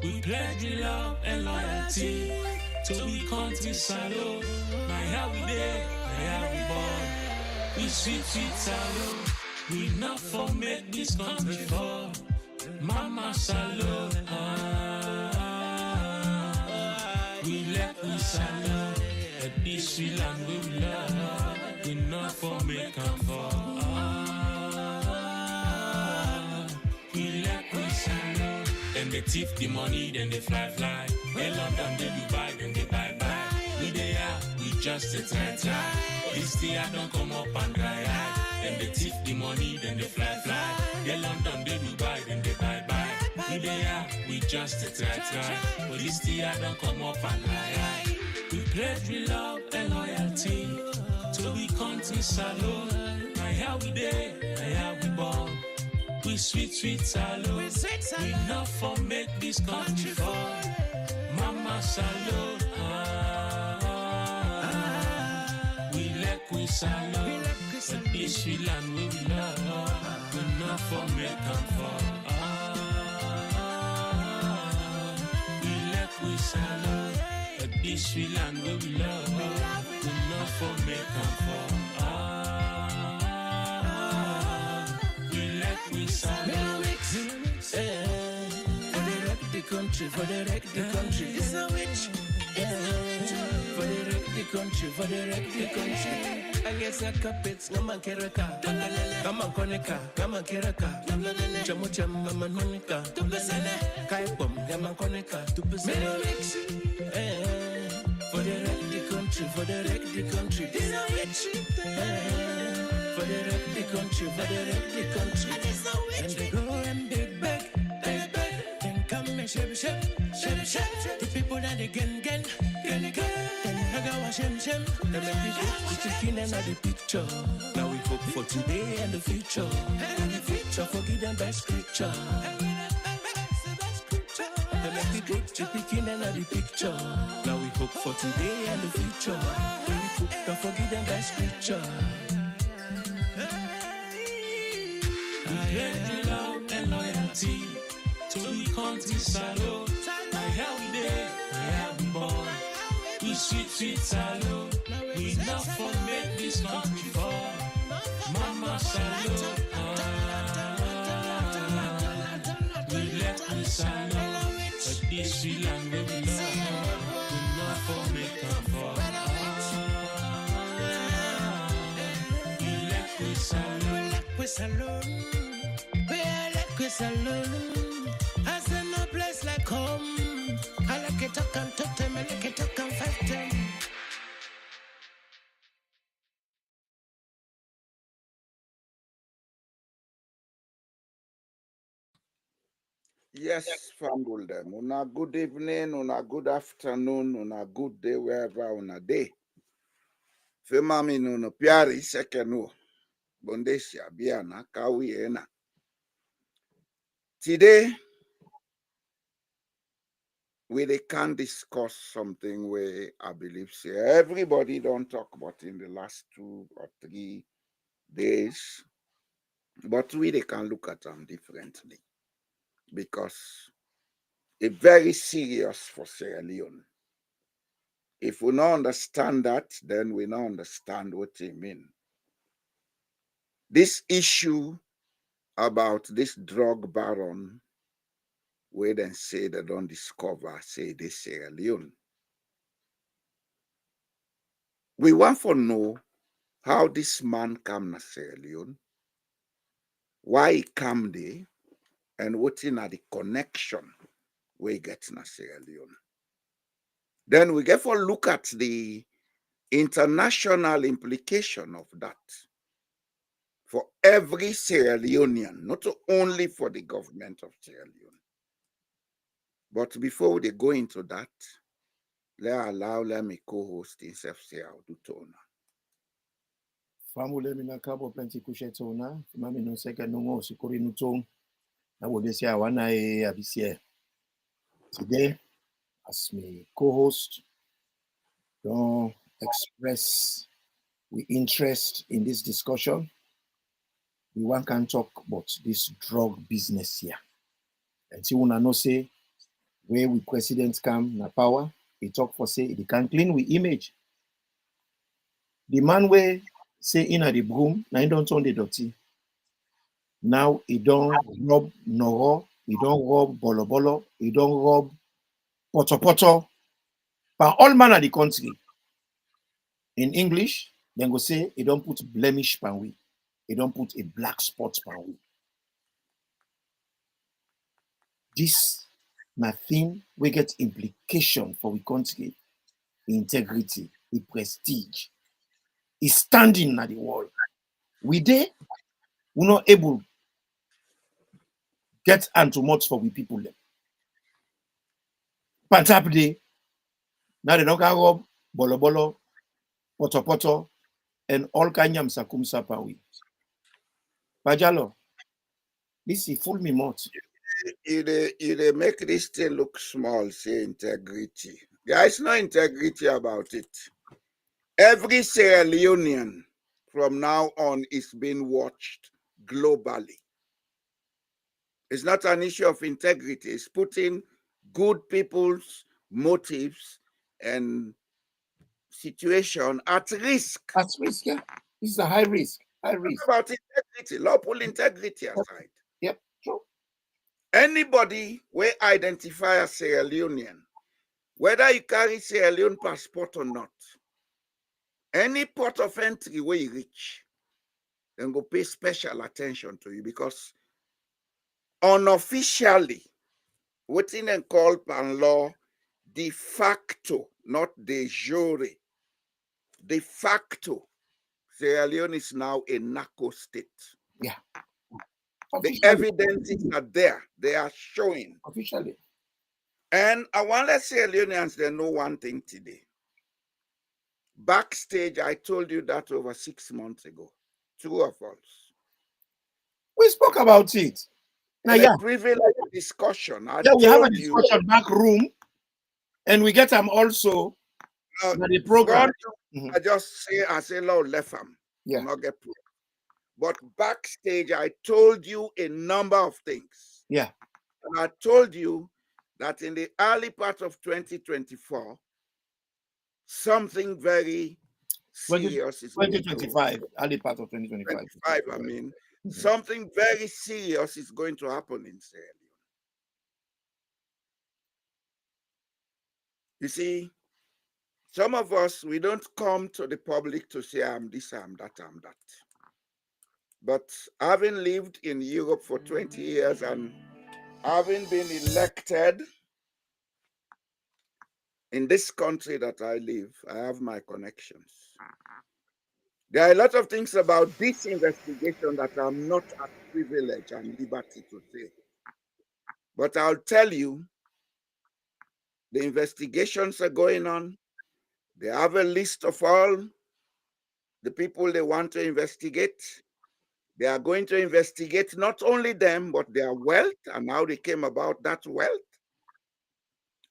We pledge love and loyalty to we country salute. Now here we there, here we born. We sweet salute. We not for make this country fall. Mama salute. We let we salute. At this we land we love. We not for make them fall. We let we salute. Then they thief the money, then they fly. They London, they Dubai, then they bye. We they are, we just a try. This year don't come up and dry eye. Then they thief the money, then they fly. They London, they Dubai, then they bye. We they are, we just a try. But this year don't come up and dry eye. We pledge we love and loyalty to we country salute. Now here we there, now here we born. We sweet salute. We not for make this country fall. Mama salute. We let we salute. But this we land we love. We not for make them fall. We let we salute. But this we land we love. We not for make them fall. We salute. For the wreck the country. It's a witch. For the wreck the country. I guess I carpets, Gaman Keraka, Gaman Koneka, Gaman Keraka, Chamucham, Gaman Honika, Kaipom, Gaman Koneka, for the wreck the country. It's a witch. For the wreck the country. And they go and they beg. Shep. The people that they gen. Then I go shem. They make people put chicken in the picture. Now we hope for today and the future. Forgive them by scripture. They make people put chicken in the picture. Now we hope for today and the future. Forgive them by scripture. We pledge love and loyalty to we country salute. Now here we there, here we born. We sweet salute. We not for make this country fall. Mama salute. We let we salute. But this we land we love. We not for make them fall. We let we salute. We salute. As in no place like home. I like it, I can talk them, I like it, I can fight them. Yes, family them. Una good evening, una good afternoon, una good day, wherever una day. Femami no piari sekeno. Bondesia biana kawi ena. Today, we can discuss something where I believe everybody don't talk about in the last 2 or 3 days, but we can look at them differently because it's very serious for Sierra Leone. If we don't understand that, then we don't understand what they mean. This issue about this drug baron, where then say they don't discover, say this Sierra Leone. We want to know how this man come to Sierra Leone, why he come there, and what in the connection we get to Sierra Leone. Then we get for look at the international implication of that for every Sierra Leonean, not only for the government of Sierra Leone. But before they go into that, let me co-host himself say how to tone. Famule mina kabo plenty kushetona, mami no seka no sikori nuton. Na wodesia wana abisie. Today, as my co-host, don't express we interest in this discussion. We want can talk about this drug business here. And see, una no say where we presidents come na power, he talk for say they can clean with image. The man where say in at the broom, now he don't turn the dirty. Now he don't rub noro, he don't rub bolo bolo, he don't rub poto poto. But all man of the country, in English, then go say he don't put blemish pan we. He don't put a black spot pan we. This nothing we get implication for we country, the integrity, the prestige, is standing at the wall. We there, we not able get and too much for we people them. But day, now they don't can rub bolo bolo, poto poto, and all kind of sakumsa pan we. Pajalo, this is fool me much. You make this thing look small, say integrity. There is no integrity about it. Every Sierra Leonean from now on is being watched globally. It's not an issue of integrity. It's putting good people's motives and situation at risk. At risk, yeah. This is a high risk. High risk. What about integrity? Lawful integrity aside. Yep, true. Anybody will identify as Sierra Leonean, whether you carry Sierra Leone passport or not, any port of entry where you reach, then go pay special attention to you, because unofficially, within and called pan law, de facto, not de jure, de facto, Sierra Leone is now a narco state. Yeah. The evidences are there. They are showing. Officially. And I want to Sierra Leoneans, they know one thing today. Backstage, I told you that over 6 months ago. True or false? We spoke about it. Now, In yeah. a privileged discussion. We have a discussion back room, and we get them also the program. I just say, Lord, left him. Yeah. Not get proof. But backstage, I told you a number of things. Yeah. And I told you that in the early part of 2024, something very serious is 2025, early part of 2025. I mean, something very serious is going to happen in Sierra Leone. You see, some of us, we don't come to the public to say, I'm this, I'm that, I'm that. But having lived in Europe for 20 years and having been elected in this country that I live, I have my connections. There are a lot of things about this investigation that I'm not at privilege and liberty to say. But I'll tell you, the investigations are going on. They have a list of all the people they want to investigate. They are going to investigate not only them, but their wealth and how they came about that wealth.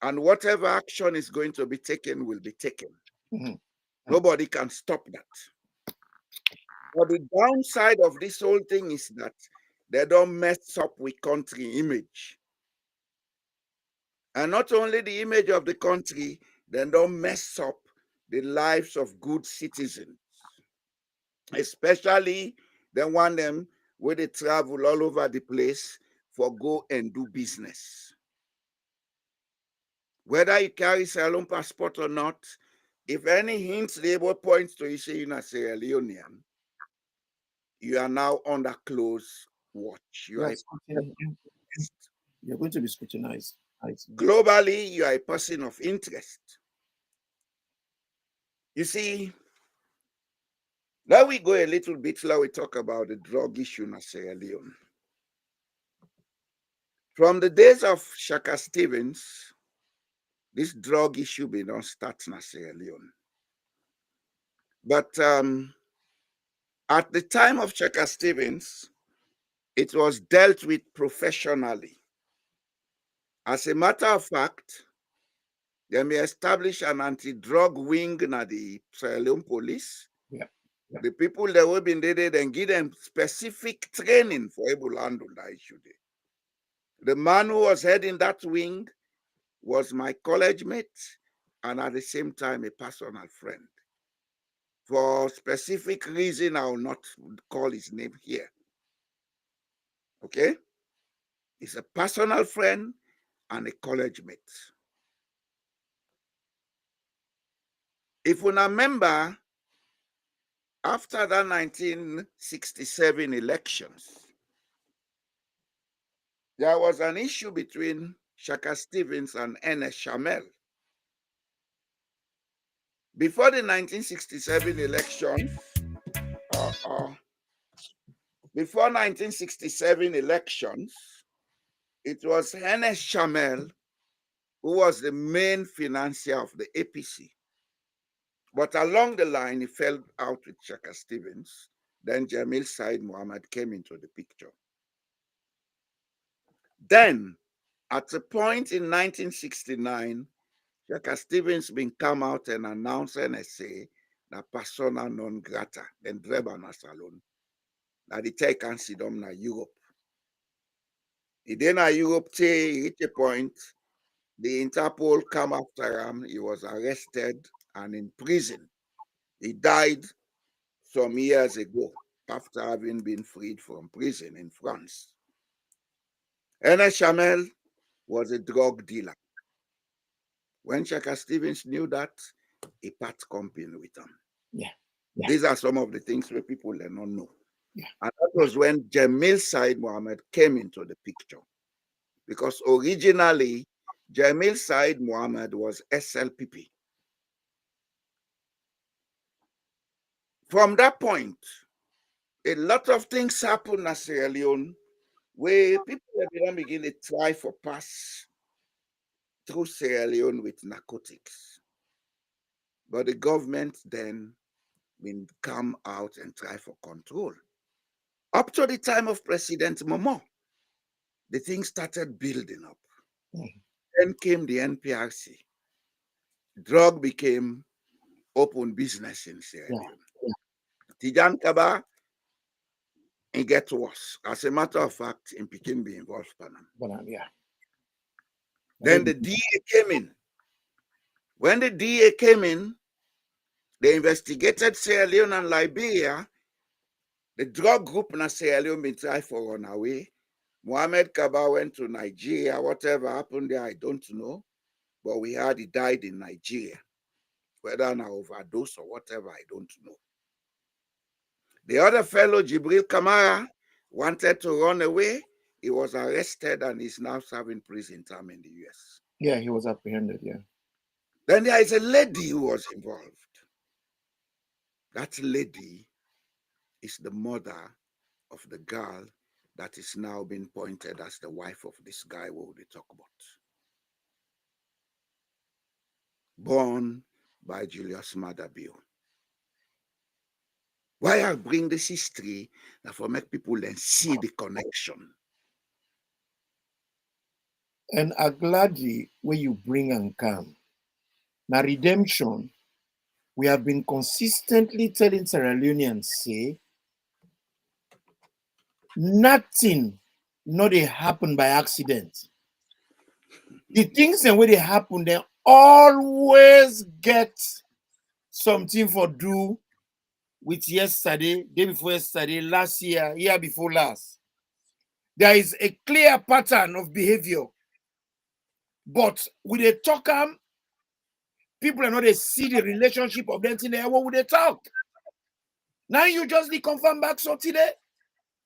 And whatever action is going to be taken will be taken. Nobody can stop that. But the downside of this whole thing is that they don't mess up with country image. And not only the image of the country, they don't mess up the lives of good citizens. Especially they want them where they travel all over the place for go and do business. Whether you carry Sierra Leone passport or not, if any hints label points to you say you're not Sierra Leonean, you are now under close watch. You're going to be scrutinized. Globally, you are a person of interest. You see, now we go a little bit, now we talk about the drug issue in Sierra Leone. From the days of Shaka Stevens, this drug issue been on start in Sierra Leone. But at the time of Shaka Stevens, it was dealt with professionally. As a matter of fact, they may establish an anti-drug wing in the Sierra Leone police. Yeah. The people that will be needed and give them specific training for able to handle that issue. The man who was heading that wing was my college mate and at the same time a personal friend. For specific reason, I will not call his name here. Okay? He's a personal friend and a college mate. If you remember, after the 1967 elections, there was an issue between Shaka Stevens and Ernest Shamel. Before the 1967 elections, it was Ernest Shamel who was the main financier of the APC. But along the line, he fell out with Shaka Stevens. Then Jamil Said Muhammad came into the picture. Then, at a point in 1969, Shaka Stevens been come out and announced NSA that persona non grata, then Drebana Salon, that the take and sit down na Europe. He then at Europe, he hit a point, the Interpol come after him, he was arrested and in prison. He died some years ago after having been freed from prison in France. Ernest Shamel was a drug dealer. When Shaka Stevens knew that, he part company with him. Yeah. These are some of the things where people do not know. Yeah. And that was when Jamil Said Muhammad came into the picture. Because originally, Jamil Said Muhammad was SLPP. From that point, a lot of things happened in Sierra Leone where people then begin to try for pass through Sierra Leone with narcotics. But the government then will come out and try for control. Up to the time of President Momo, the thing started building up. Then came the NPRC. Drug became open business in Sierra Leone. Tijan Kaba, it gets worse. As a matter of fact, it became be involved. Then the DA came in. When the DA came in, they investigated Sierra Leone and Liberia. The drug group in Sierra Leone been trying for run away. Mohammed Kaba went to Nigeria. Whatever happened there, I don't know. But we heard he died in Nigeria. Whether an overdose or whatever, I don't know. The other fellow, Jibril Kamara, wanted to run away. He was arrested and is now serving prison time in the US. Yeah, he was apprehended, yeah. Then there is a lady who was involved. That lady is the mother of the girl that is now being pointed as the wife of this guy who we talk about. Born by Julius Maada Bio. Why I bring this history that for make people then see the connection. And I'm glad when you bring and come. Now redemption, we have been consistently telling Sierra Leoneans say, nothing not they happen by accident. The things that when they happen, they always get something for do with yesterday, day before yesterday, last year, year before last. There is a clear pattern of behavior. But with a talk, people are not they see the relationship of them today. What would they talk? Now you just confirm back so today.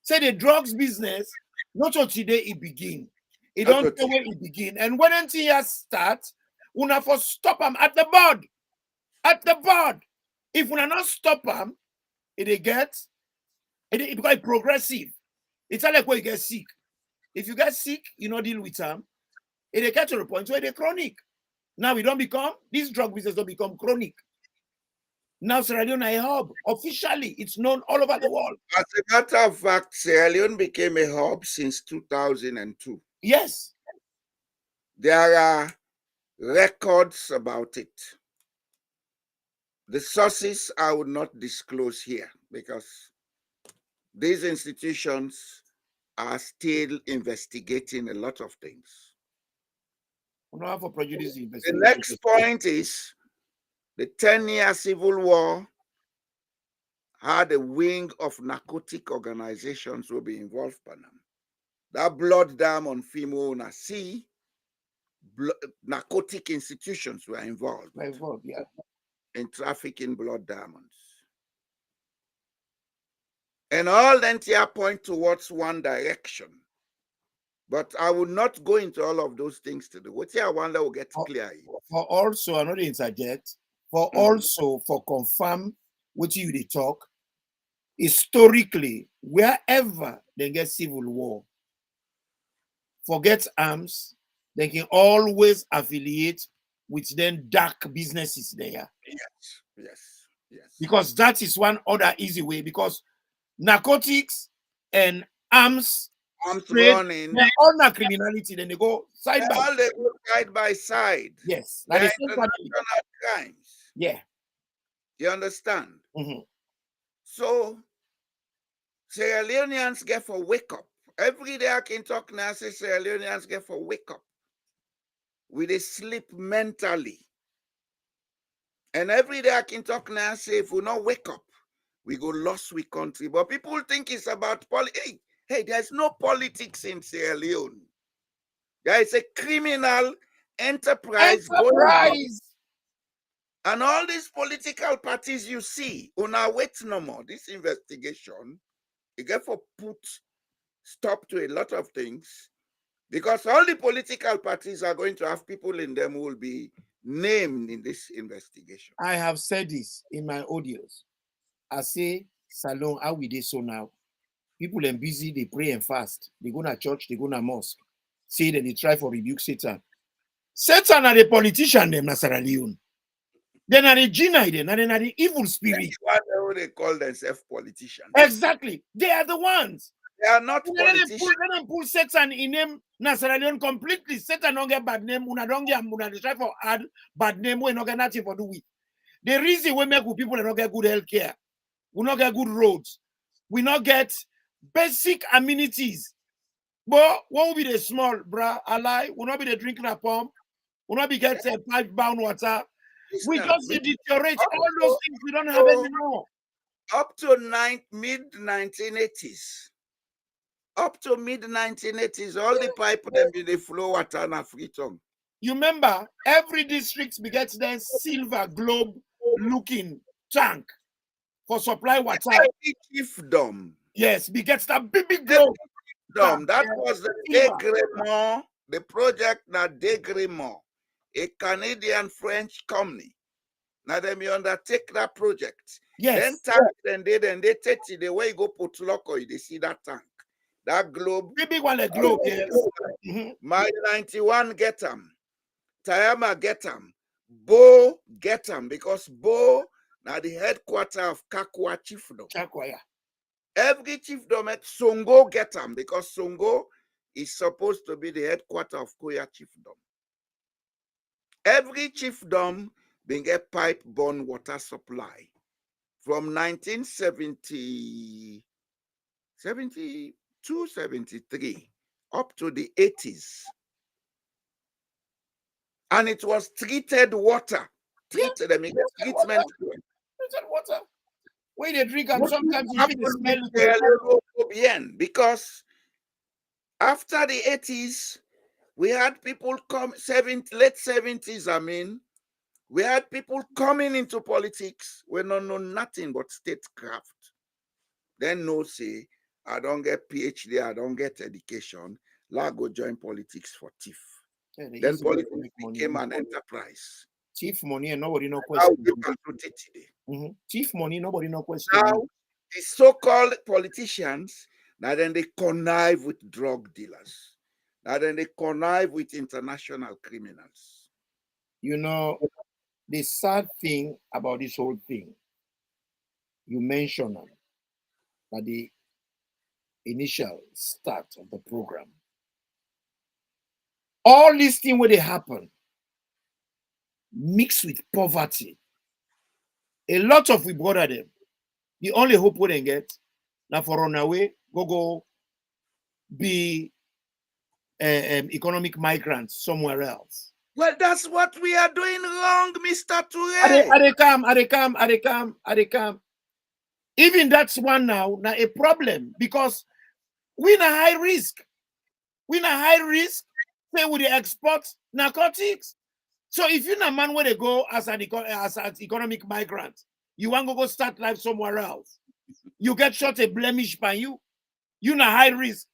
Say the drugs business, not so today it begin. It don't know where it begin. And when until start, una for stop them at the board. At the board. If we not stop them, it becomes progressive. It's not like when you get sick. If you get sick, you not deal with them. It get to the point where they're chronic. Now we don't become, this drug business don't become chronic. Now Sierra Leone is a hub. Officially, it's known all over the world. As a matter of fact, Sierra Leone became a hub since 2002. Yes. There are records about it. The sources I would not disclose here because these institutions are still investigating a lot of things. We don't have for prejudice The investigation. next point is the 10-year civil war had a wing of narcotic organizations will be involved in them. That blood dam on Fimo Sea, narcotic institutions were involved Yeah. in trafficking blood diamonds. And all the entire point towards one direction. But I will not go into all of those things today. What I wonder will get clear. For also, I'm not interject, for also for confirm what you they talk, historically, wherever they get civil war, forget arms, they can always affiliate with then dark businesses there. Yes. Because that is one other easy way, because narcotics and arms running. They're all not criminality, then they go side by side. They go side by side. Yes. They're international crimes. Yeah. You understand? So Sierra Leoneans get for wake up. Every day I can talk now, say Sierra Leoneans get for wake up. We they sleep mentally. And every day I can talk now, say if we not wake up, we go lost with country. But people think it's about politics. Hey, there's no politics in Sierra Leone. There is a criminal enterprise going on. And all these political parties you see, una wait no more. This investigation, you get for put stop to a lot of things, because all the political parties are going to have people in them who will be named in this investigation. I have said this in my audios. I say, Salon, how we do so now? People are busy, they pray and fast. They go to church, they go to mosque. Say that they try for rebuke Satan. Satan are the politician, them, na Sierra Leone. Then are the Gina, then are the evil spirit. What they call themselves politicians. Exactly. They are the ones. They are not politicians. Let them pull Satan in them, na Sierra Leone completely. Satan don't get bad name. Una don't get, una they try for add bad name. We not get nothing for do with. The reason we make with people that don't get good health care, we not get good roads, we not get basic amenities. But what will be the small, bruh? Ally, will not be the drinking a pump, will not be getting pipe-bound water. We just deteriorate all those things we don't have anymore. Up to mid-1980s. Up to mid-1980s, all the pipe them they flow water and a free tongue. You remember, every district begets then silver globe looking tank for supply water. Every chiefdom. Yes, begets that big globe. That was the Degremont, the project na Degremont, a Canadian-French company. Now them you undertake that project. Yes. Then they take it the way you go put loco, they see that tank. That globe. Big one, a globe, yes. My 91 get them. Tayama get them. Bo get them, because Bo now the headquarters of Kakwa Chiefdom. Yeah. Every chiefdom at Songo get them, because Songo is supposed to be the headquarters of Koya Chiefdom. Every chiefdom being get pipe-borne water supply from 1970, 72, 73 up to the 80s. And it was treated water. Treated treatment. Treated water. When they drink and sometimes you feel the smell. Because after the 80s, we had people come, late 70s, we had people coming into politics. We don't know nothing but statecraft. Then no say, I don't get PhD, I don't get education. I go join politics for thief. Yeah, then politics became an enterprise. Thief money and nobody no question. Thief money, nobody no question. Now, the so-called politicians, now then they connive with drug dealers. Now then they connive with international criminals. You know, the sad thing about this whole thing, you mentioned at the initial start of the program. All these things when they happen, mixed with poverty. A lot of we bother them. The only hope we can get now for run away, go be economic migrants somewhere else. Well, that's what we are doing wrong, Mr. Toure. Are they come. Even that's one now a problem because we na high risk. We na high risk. Say we dey export narcotics. So if you're a man where they go as an economic migrant, you want to go start life somewhere else. You get shot a blemish by you. You na high risk.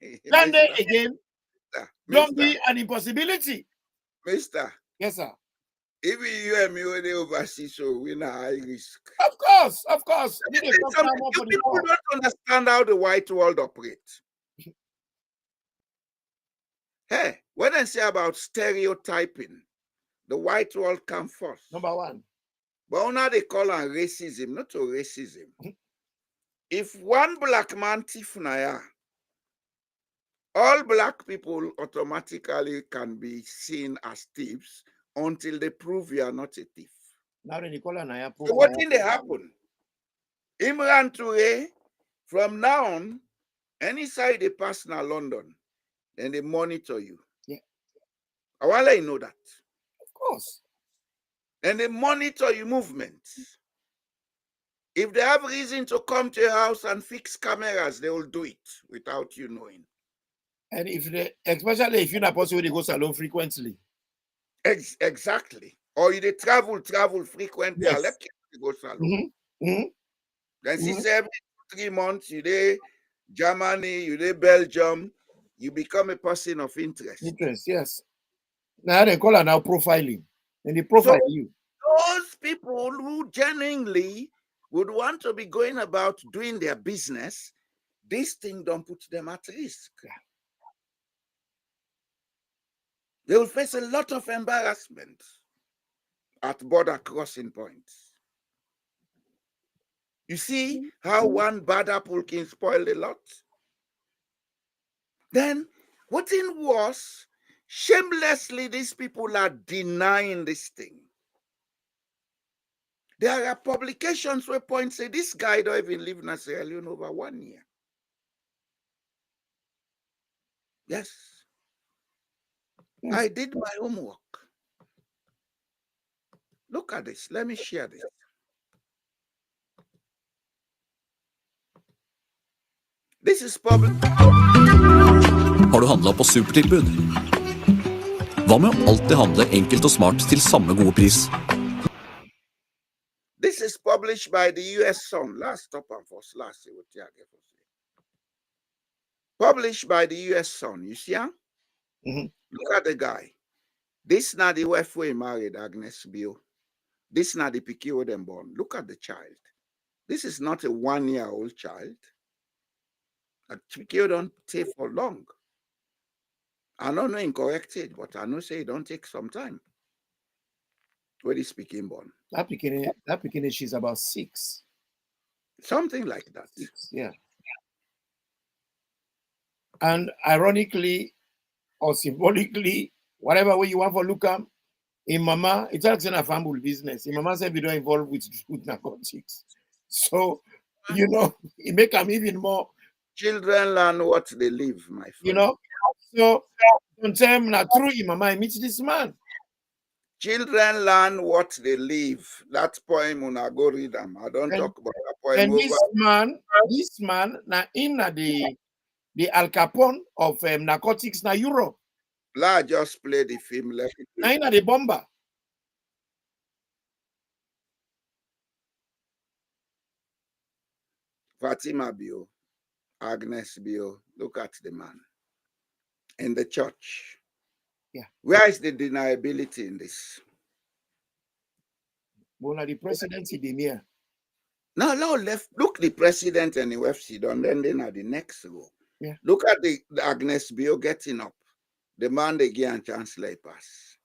Then they again, don't be an impossibility. Mister. Yes, sir. Even you and me when they overseas, so we're not high risk. Of course. You people don't understand how the white world operates. Hey, when I say about stereotyping, the white world comes first. Number one. But now they call on racism, not to racism. If one black man thief naya, all black people automatically can be seen as thieves until they prove you are not a thief. Now they call on naya. So what did they happen? Imran Toure, from now on, any side they pass now London, then they monitor you. Yeah. I want to let you know that. Of course. And they monitor your movements. If they have reason to come to your house and fix cameras, they will do it without you knowing. And if they, especially if you're not possible to go salon frequently. Exactly. Or you they travel frequently. Yes. I let you go salon. Then see every 3 months, you there Germany, you there Belgium, you become a person of interest. Yes. Now they call it now profiling. And they profile you. Those people who genuinely would want to be going about doing their business, this thing don't put them at risk. They will face a lot of embarrassment at border crossing points. You see how one bad apple can spoil a lot? Then, what in worse, shamelessly, these people are denying this thing. There are publications where point say this guy don't even live in Sierra Leone over 1 year. Yes. I did my homework. Look at this. Let me share this. This is public. Har du handlet på supertilbud? Hva med å alltid handle enkelt og smart til samme gode pris? This is published by the US Sun. Last stop and first last. Published by the US Sun. You see? Huh? Look at the guy. This not the wife who married Agnes Bio. This not the picky who them born. Look at the child. This is not a 1-year-old child. A picky don't take for long. I don't know incorrect age, but I know say it don't take some time. Where is speaking born? That beginning, she's about 6. Something like that. 6, yeah. And ironically or symbolically, whatever way you want for look at, in Mama, it's actually a family business. In Mama said we don't involve with narcotics. So, you know, it make them even more. Children learn what they live, my friend. You know, so sometimes not true in Mama, I meet this man. Children learn what they live. That poem when I go read them. I don't talk about that poem. And this man, now in the Al Capone of narcotics na Europe. La just play the film. Now in the bomber. Fatima Bio, Agnes Bio, look at the man. In the church. Yeah. Where is the deniability in this? Well, the presidency the near. No, left. Look, the president and the UFC done. Then at the next row. Yeah. Look at the Agnes Bio getting up. The man they give and chancellor pass.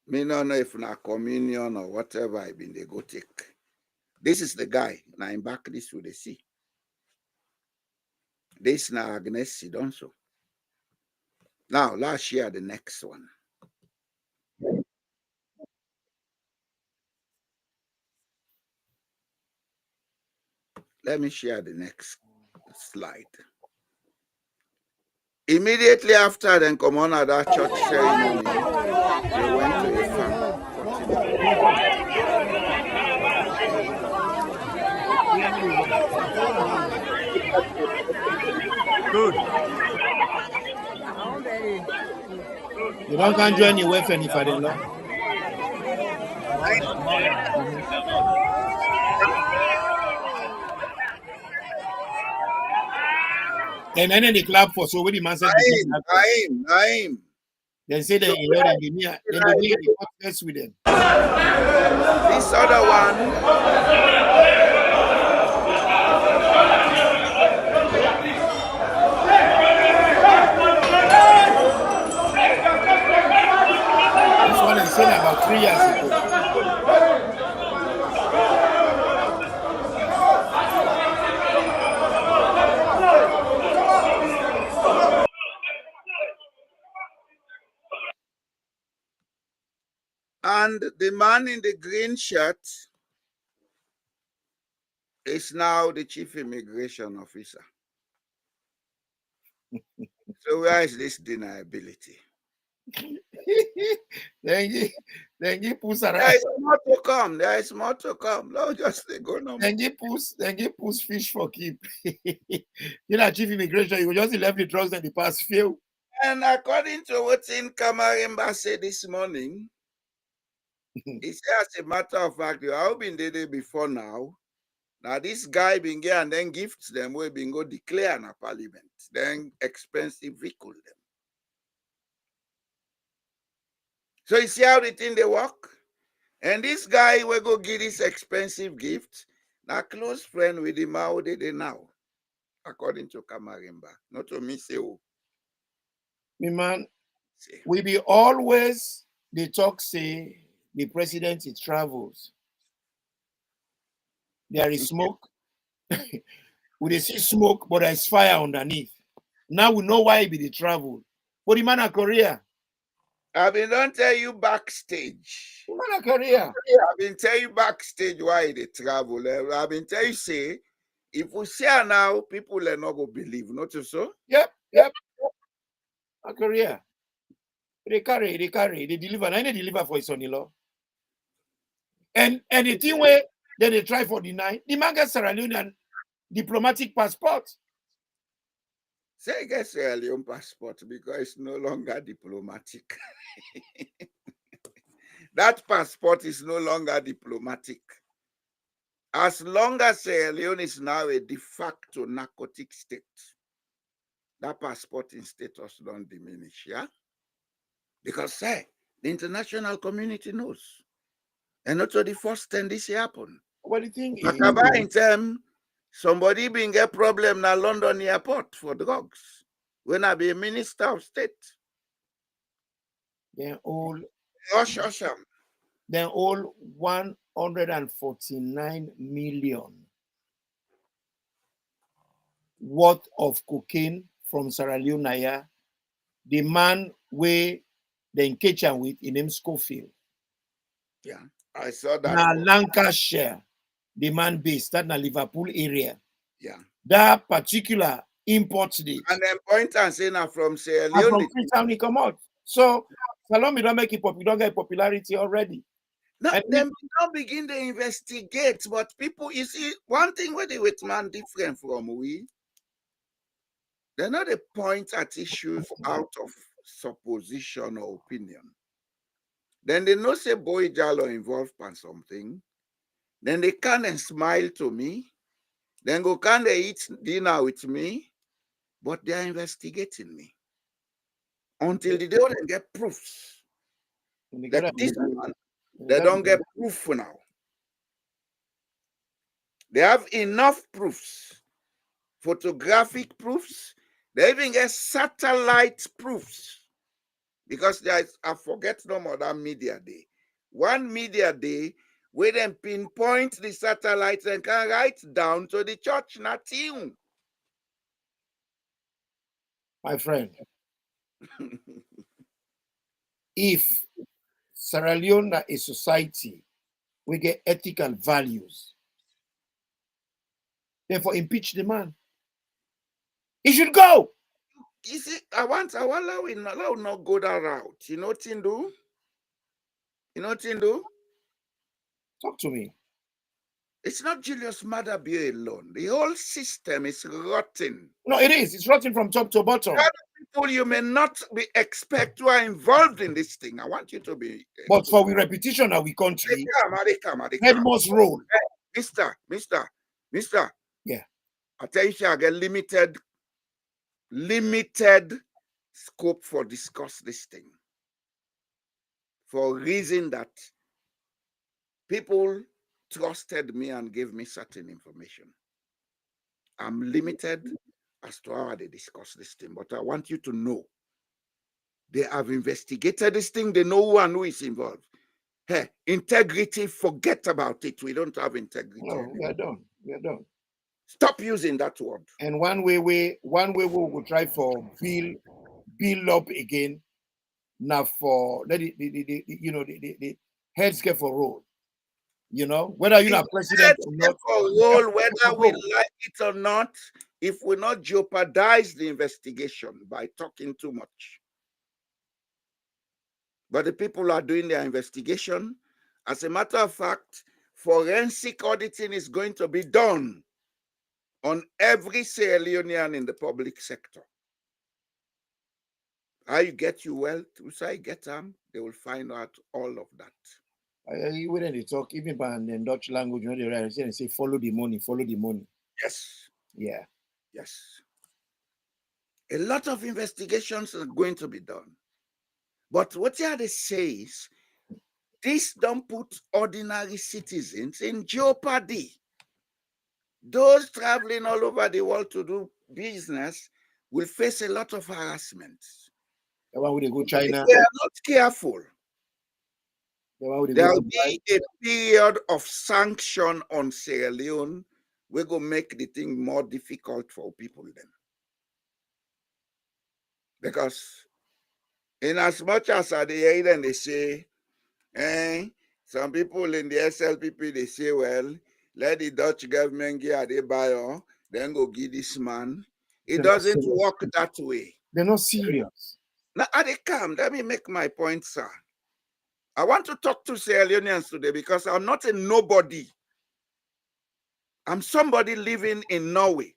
Me no know if na communion or whatever I been they go take. This is the guy. Now in back this with the see. This na Agnes done so. Now let's share the next one. Let me share the next slide. Immediately after then come on at that church ceremony, they went to a farm. Good. You don't can't join your wife any father-in-law. And then the club for so when the man said Naim. they say that you know they near the podcast with them. This other one. This one is saying about 3 years ago. And the man in the green shirt is now the chief immigration officer. So where is this deniability? Then you push There around. is more to come. There is more to come. No, just go no. Then you push fish for keep. You know, chief immigration, you just left the drugs and the pass fail. And according to what in Kamarimba said this morning, he said, as a matter of fact, you have been there before now. Now this guy been here and then gifts them we been go declare in a parliament, then expensive vehicle them. So you see how the thing they work? And this guy will go give this expensive gift. Now close friend with him, how they now? According to Kamarimba. Not to me say oh. Me man, Say. we be always the talk say the president he travels. There is smoke. We dey see smoke, but there's fire underneath. Now we know why he be the travel. But the man of Korea. I've been don't tell you backstage. The man of Korea. I've been tell you backstage why they travel. I've been tell you say, if we say now, people are not going to believe, not so? Yep. A Korea. They carry, they deliver. And they deliver for his son-in-law. And the thing where they try for deny, the man gets Sierra Leone diplomatic passport. Say get Sierra Leone passport because it's no longer diplomatic. That passport is no longer diplomatic. As long as Sierra Leone is now a de facto narcotic state, that passporting status don't diminish, yeah? Because say, the international community knows. And not the first time this happen. What do you think? In time, somebody being a problem na London airport for drugs. When I be a minister of state. They're all They're 149 million worth of cocaine from Sierra Leone. The man where they catch him with in Schofield. Yeah, I saw that. Now Lancashire, the man based that na Liverpool area. Yeah. That particular import date. And then point and say now from Sierra And Leone. from Freetown he come out. So Salome don't make it pop, you don't get popularity already. No, And them don't begin to investigate, but people, you see, one thing where they with man different from we, they're not a point at issues out of supposition or opinion. Then they know say boy Jalo involved in something. Then they come and smile to me. Then go can they eat dinner with me, but they are investigating me until the day when they get proofs. That this one, they don't get proof now. They have enough proofs, photographic proofs. They even get satellite proofs. Because there is, I forget no more that media day. One media day where they pinpoint the satellites and can write down to the church, not Tihun. My friend, if Sierra Leone is a society, we get ethical values. Therefore, impeach the man. He should go. You see, I want we not go that route. You know what you do? You know what you do? Talk to me. It's not Julius Maada Bio alone. The whole system is rotten. No, it is. It's rotten from top to bottom. Other people you may not be expect who are involved in this thing. I want you to be. But for we repetition of we country, They come. head must roll. Mister. Yeah. Attention, I get limited scope for discuss this thing. For a reason that people trusted me and gave me certain information. I'm limited as to how they discuss this thing, but I want you to know they have investigated this thing. They know who and who is involved. Hey, integrity, forget about it. We don't have integrity. No, we are done. We are done. Stop using that word. And one way we will try for build up again. Now for let it, the heads get for roll. You know, whether you're not president or not, roll, whether we like it or not, if we not jeopardize the investigation by talking too much. But the people are doing their investigation. As a matter of fact, forensic auditing is going to be done on every Sierra Leonean in the public sector. How you get your wealth, so I get them, they will find out all of that. When they talk, even by the Dutch language, you know, they say, follow the money, follow the money. Yes. Yeah. Yes. A lot of investigations are going to be done. But what they say is, this don't put ordinary citizens in jeopardy. Those traveling all over the world to do business will face a lot of harassment. The one would go China. If they are not careful, there will be a period of sanction on Sierra Leone. We're going to make the thing more difficult for people then. Because in as much as at the end and they say, some people in the SLPP, they say, well, let the Dutch government get a bio, then go give this man. It doesn't work that way. They're not serious. Now, at the camp, let me make my point, sir. I want to talk to Sierra Leoneans today because I'm not a nobody. I'm somebody living in Norway.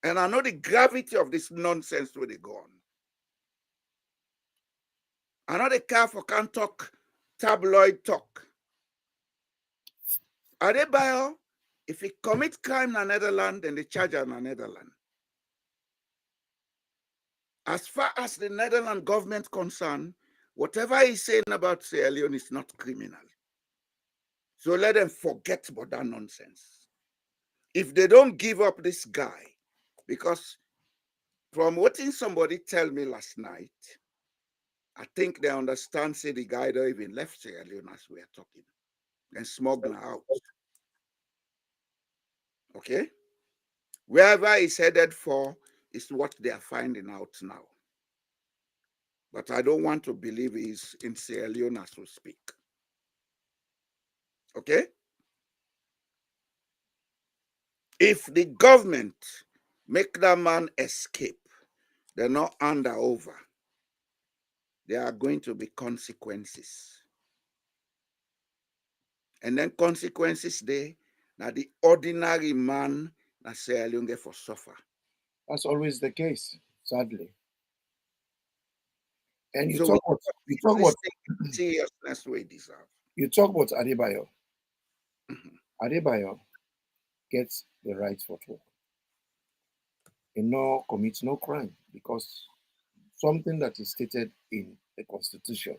And I know the gravity of this nonsense where they go on. I know the car for can't talk tabloid talk. Adebayo, if he commit crime in the Netherlands, then they charge him in the Netherlands. As far as the Netherlands government concerned, whatever he's saying about Sierra Leone is not criminal. So let them forget about that nonsense. If they don't give up this guy, because from what somebody tell me last night, I think they understand, say the guy don't even left Sierra Leone as we are talking, and smuggle out. Okay? Wherever he's headed for is what they are finding out now. But I don't want to believe he's in Sierra Leone as we speak. Okay? If the government make that man escape, they're not under over. There are going to be consequences. And then consequences there, now the ordinary man na Sierra Leone get for suffer. That's always the case, sadly. And you So talk about seriousness we deserve. You talk about Adebayo. Adebayo gets the right for talk. He commits no crime because something that is stated in the Constitution,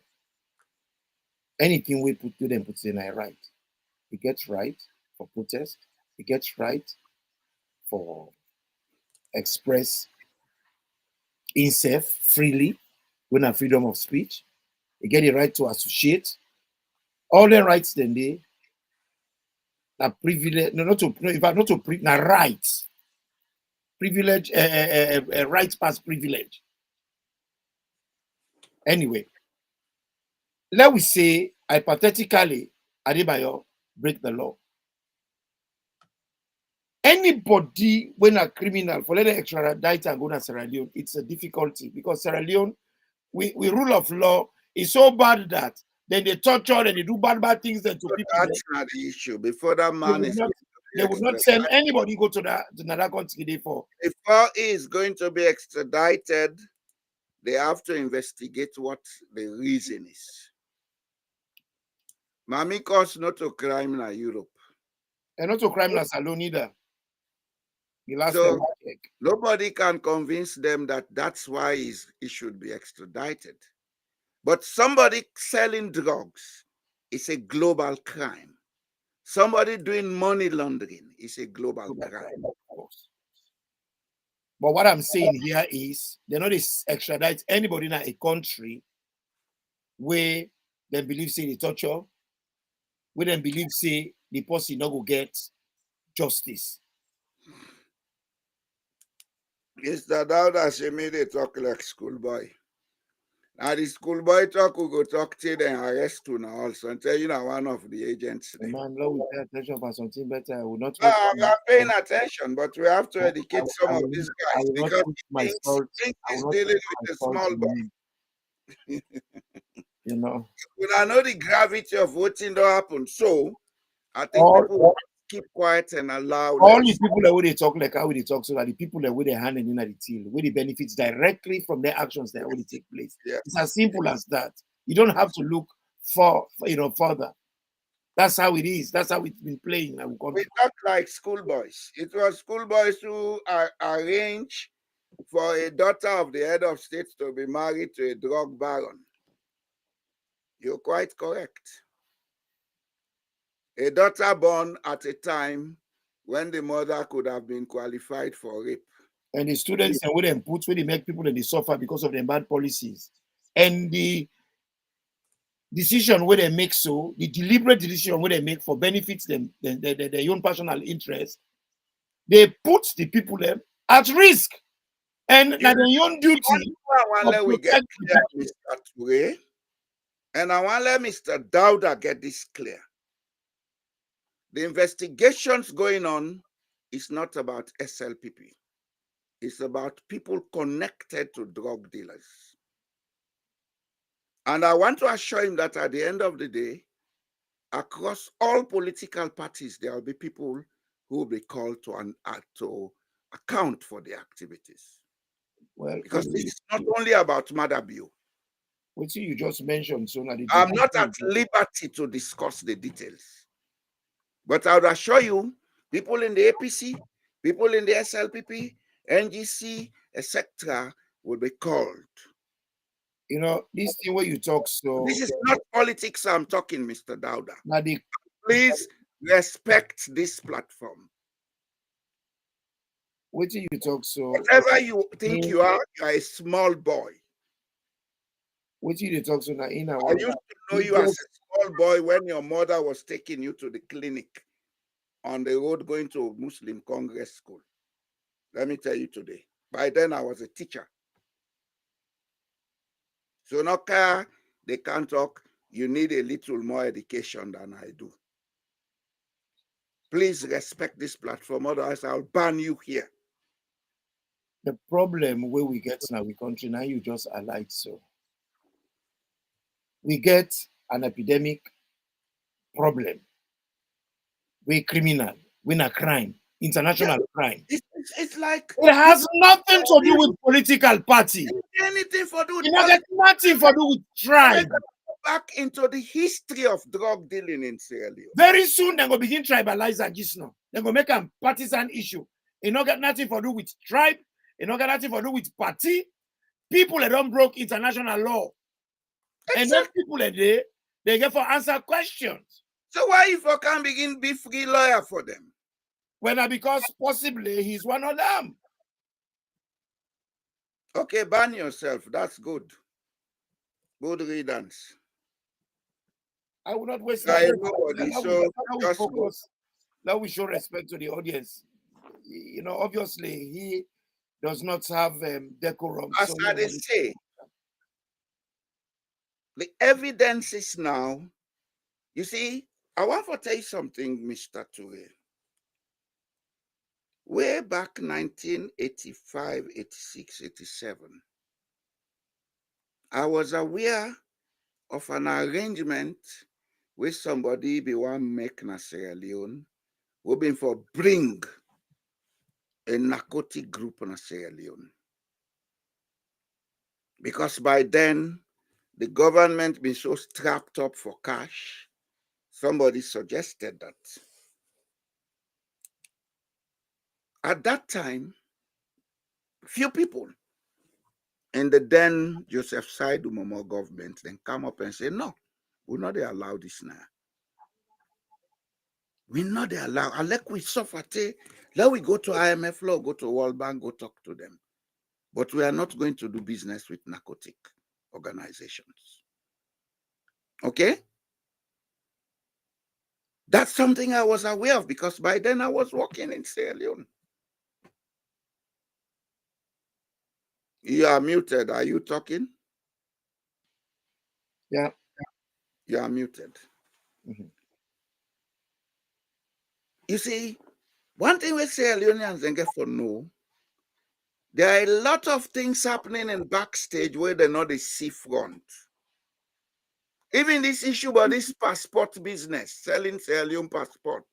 anything we put to them puts in a right. He gets right for protest. He gets right for express himself freely when a freedom of speech. He get the right to associate. All the rights then they are privilege. Rights. Privilege, rights past privilege. Anyway, let we say hypothetically Adebayo break the law. Anybody when a criminal for letting extradite and go to Sierra Leone, it's a difficulty because Sierra Leone, we rule of law is so bad that then they torture and they do bad things then to So people. that's not the issue. Before that man is They would not send anybody go to another country for. Before he is going to be extradited, they have to investigate what the reason is. Mami cause not to crime in Europe. And not to crime in Salon either. The last So time nobody can convince them that that's why he should be extradited. But somebody selling drugs is a global crime. Somebody doing money laundering is a global crime. Of course. But what I'm saying here is they not extradite anybody in a country where they believe say the torture, where they believe say the person not go get justice. Mr. Dauda, she made a talk like schoolboy. Now the schoolboy talk will go talk to them, arrest you now also and tell you now one of the agents. Man, Lord, we pay attention for something better. I will not. I'm not paying attention, but we have to educate some of these guys because he thinks he's dealing with a small boy. You know. When I know the gravity of what thing don't happen, so I think people will keep quiet and allow all the people that they talk like how they talk, so that the people that they hand in the till, where the benefits directly from their actions that will take place. Yes. It's as simple as that. You don't have to look further. That's how it is. That's how it's been playing. We talk like schoolboys. It was schoolboys who arranged for a daughter of the head of state to be married to a drug baron. You're quite correct. A daughter born at a time when the mother could have been qualified for rape. And the students and where they put where they make people that they suffer because of their bad policies. And the decision where they make the deliberate decision where they make for benefits them their own personal interest, they put the people them at risk. And now their own duty. We get clear, Mr. Toure, and I want to let Mr. Dauda get this clear. The investigations going on is not about SLPP. It's about people connected to drug dealers. And I want to assure him that at the end of the day, across all political parties, there will be people who will be called to account for their activities. Well, because this is not only about Maada Bio. What you just mentioned, so I'm not at liberty to discuss the details. But I would assure you, people in the APC, people in the SLPP, NGC, etc., will be called. You know, this thing where you talk so... This is not politics I'm talking, Mr. Dauda. Please respect this platform. What do you talk so... Whatever you think you are a small boy. What do you talk so now? I used to know you as a small boy when your mother was taking you to the clinic on the road going to Muslim Congress School. Let me tell you today. By then, I was a teacher. So no care, they can't talk. You need a little more education than I do. Please respect this platform, otherwise I'll ban you here. The problem where we get now, we country now, you just allied so. We get an epidemic problem. We're criminal. We're a crime. International crime. It's like it has nothing to do with political party. Anything for do with nothing to do with tribe. Back into the history of drug dealing in Sierra Leone. Very soon they're gonna begin tribalizing this now. They're gonna make a partisan issue. It not got nothing to do with tribe. It not got nothing to do with party. People that don't broke international law. Exactly. And those people that they get for answer questions. So why if I can't begin be free lawyer for them? Well, because possibly he's one of them. Okay, ban yourself. That's good. Good riddance. I will not waste time. Now we show respect to the audience. You know, obviously he does not have decorum. As I say, the evidence is now. You see, I want to tell you something, Mr. Toure. way back 1985, 86, 87, I was aware of an arrangement with somebody be one make na Sierra Leone, hoping for bring a narcotic group in Sierra Leone. Because by then, the government been so strapped up for cash, somebody suggested that. At that time, few people in the then Joseph Saidu Momo government then come up and say, no, we're not allow this now. We're not allow. Unless we suffer, let we go to IMF law, go to World Bank, go talk to them. But we are not going to do business with narcotic organizations. Okay? That's something I was aware of because by then I was working in Sierra Leone. You are muted. Are you talking? Yeah. You are muted. Mm-hmm. You see, one thing we Sierra Leoneans don't get for know, there are a lot of things happening in backstage where they're not the sea front. Even this issue about this passport business, selling Sierra Leone passport,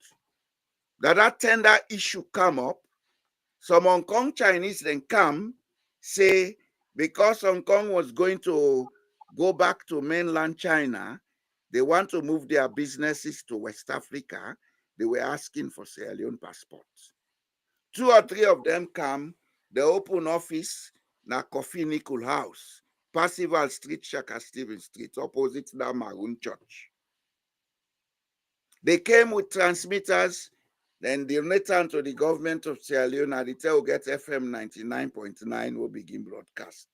that tender issue come up, some Hong Kong Chinese then come, say, because Hong Kong was going to go back to mainland China, they want to move their businesses to West Africa, they were asking for Sierra Leone passports. 2 or 3 of them come, they open office, na Coffee Nickel House, Percival Street, Shaka Stevens Street, opposite the Maroon Church. They came with transmitters, then they returned to the government of Sierra Leone, and they tell get FM 99.9 will begin broadcast.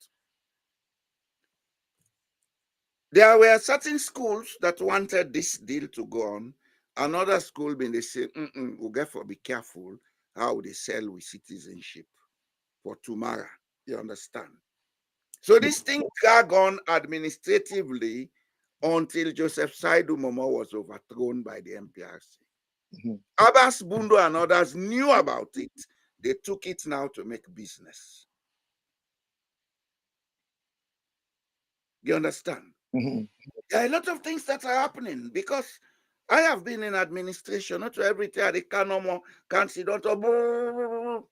There were certain schools that wanted this deal to go on. Another school been they say, we'll get for be careful how they sell with citizenship for tomorrow. You understand? So this thing drag on administratively until Joseph Saidu Momo was overthrown by the MPRC. Mm-hmm. Abbas Bundo and others knew about it. They took it now to make business. You understand? Mm-hmm. There are a lot of things that are happening because I have been in administration, not to everything they can no more, can't see, don't.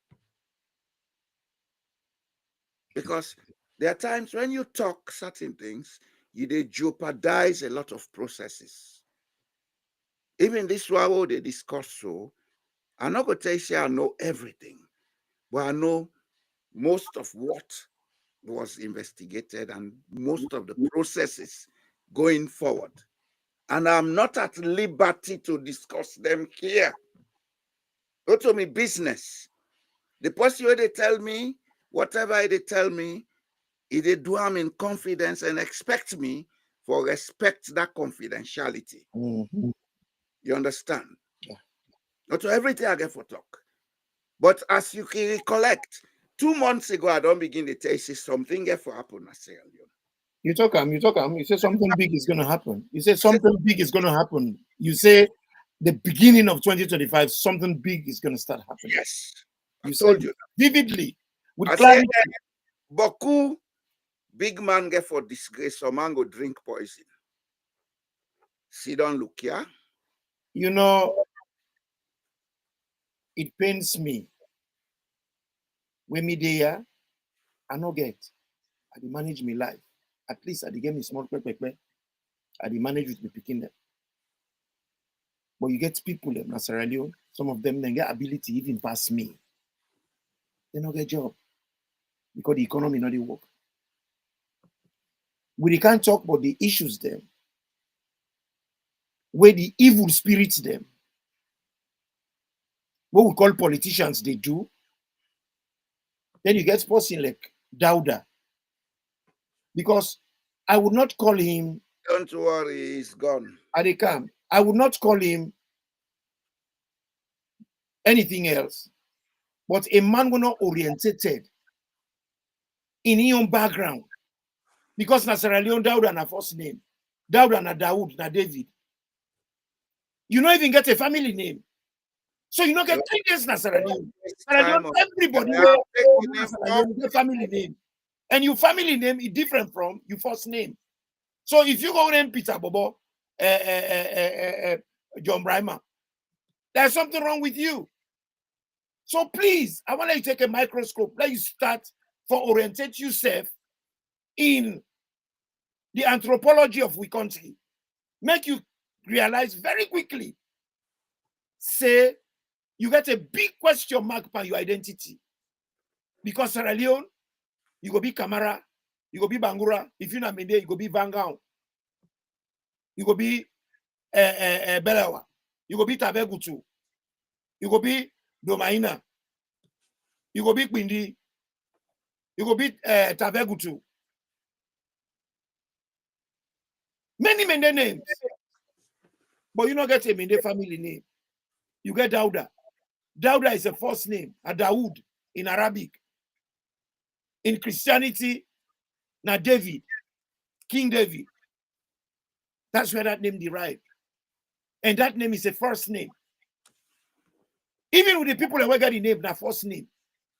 Because there are times when you talk certain things, they jeopardize a lot of processes. Even this one they discuss so, I'm not going to tell you I know everything, but I know most of what was investigated and most of the processes going forward. And I'm not at liberty to discuss them here. Go to me business. The person where they tell me, whatever they tell me, if they do them in confidence and expect me for respect that confidentiality. Mm-hmm. You understand? Yeah. Not to everything I get for talk. But as you can recollect, 2 months ago, I don't begin to tell you something get for happen at Sierra Leone. You say something big is going to happen. You say something big is going to happen. You say the beginning of 2025, something big is going to start happening. Yes. You told you vividly with I clarity. said, Boku, big man get for disgrace, some man go drink poison. See, don't look here. You know, it pains me. When me there, I no get. I manage my life. At least I give me small pepe. I manage with me picking them. But you get people in Sierra Leone, some of them then get ability even past me. They don't get job because the economy not work. We can't talk about the issues them, where the evil spirits them, what we call politicians they do. Then you get person like Dauda, because I would not call him. Don't worry, he's gone. Adekam, I would not call him anything else, but a man who not orientated in his own background. Because na Sierra Leone Dauda na first name, Dauda na Daoud na David. You don't even get a family name. So you don't get 3 days na Sierra Leone. Time of- Everybody I wey am taking na him Sierra off. Leone get family name. And your family name is different from your first name. So if you go name Peter Bobo, John Brymer, there's something wrong with you. So please, I want you to take a microscope. Let you start for orientate yourself in the anthropology of we country. Make you realize very quickly. Say you get a big question mark by your identity. Because Sierra Leone, you go be Camara, you go be Bangura. If you're not Mende, you go be Vangaon. You go be Belawa. You go be Tabegutu. You go be Domaina. You go be Quindi. You go be Tabegutu. Many Mende names. But you don't get a Mende family name. You get Dauda. Dauda is a first name. A Dawood in Arabic. In Christianity, na David. King David. That's where that name derived. And that name is a first name. Even with the people that get the name, na first name.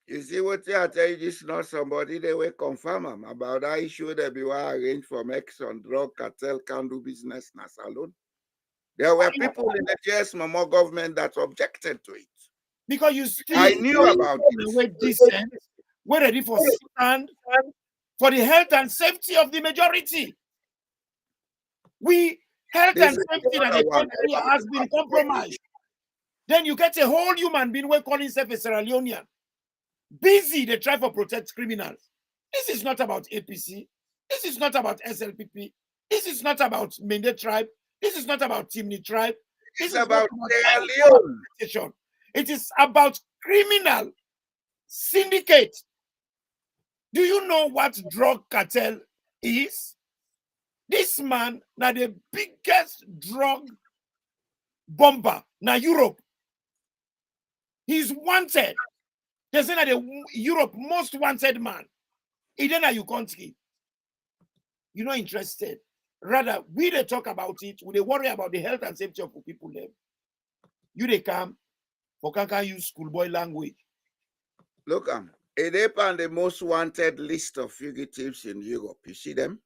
You see what I tell you, this is not somebody they will confirm them about that issue they be arranged from Exxon drug cartel can do business na salon. There were people in the JS Mamo government that objected to it. Because you still I knew about it. we're decent, we're ready for stand for the health and safety of the majority. We health This and is safety the that other the one. country has been compromised. Then you get a whole human being who calling himself a Sierra Leonean. Busy, they try to protect criminals. This is not about APC. This is not about SLPP. This is not about Mende tribe. This is not about Timni tribe. This It's is about not Sierra any Leone. organization. It is about criminal syndicate. Do you know what drug cartel is? This man, now the biggest drug bomber, now Europe. He's wanted. They say that the Europe most wanted man. He then are you country. You're not interested. Rather, we they talk about it, we they worry about the health and safety of people there. You they come, for can't use schoolboy language. Look, it on the most wanted list of fugitives in Europe. You see them?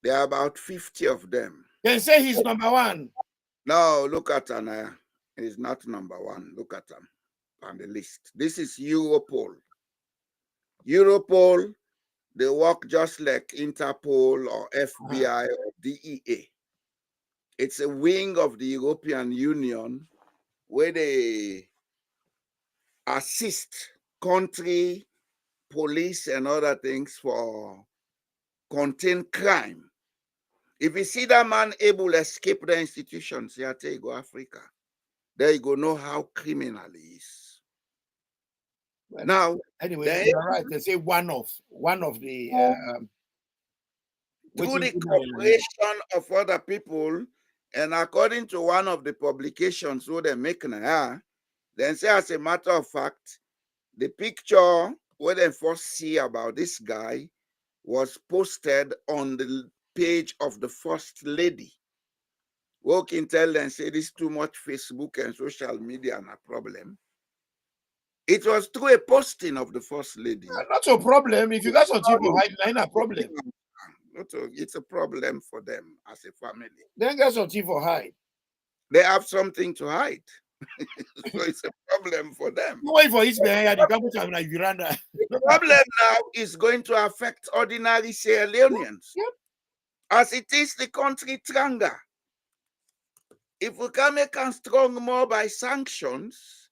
There are about 50 of them. They say he's number 1. No, look at Anaya. He's not number 1. Look at him on the list. This is Europol. Europol, they work just like Interpol or FBI or DEA. It's a wing of the European Union where they assist country, police, and other things for contain crime. If you see that man able to escape the institutions, here you go Africa. There you go know how criminal he is. Well, now, anyway, you're right. They say one of the through the cooperation of other people, and according to one of the publications who they make now, then say as a matter of fact, the picture where they first see about this guy was posted on the page of the First Lady. Who can tell them say this too much Facebook and social media and a problem. It was through a posting of the First Lady. Not a problem. If you guys are cheap, not a problem. It's a problem for them as a family. Then guys are cheap for hide. They have something to hide. So it's a problem for them. You wait for his behind the capital in like veranda. The problem now is going to affect ordinary Sierra Leoneans. Yep. As it is the country tranga. If we can make them strong more by sanctions,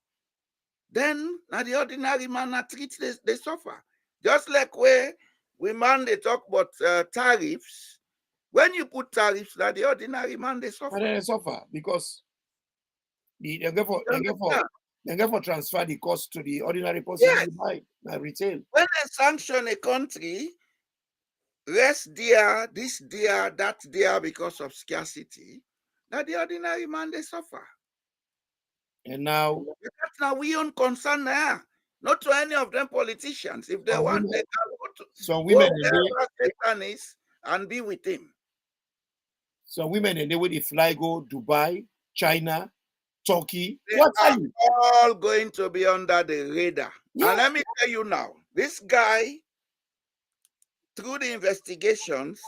then now the ordinary man treat they suffer. Just like where we man they talk about tariffs. When you put tariffs, now the ordinary man they suffer. And then they suffer because they get for transfer the cost to the ordinary person Yes. who buy retail. When they sanction a country, rest there, this there, that there because of scarcity, now the ordinary man they suffer. And now That's now we own concern there. Not to any of them politicians. If they Some want, women- they can go to some women go wherever Satan is and be with him. and they will fly go Dubai, China, Turkey. They What are are you? all going to be under the radar. Yeah. And let me tell you now, this guy, through the investigations,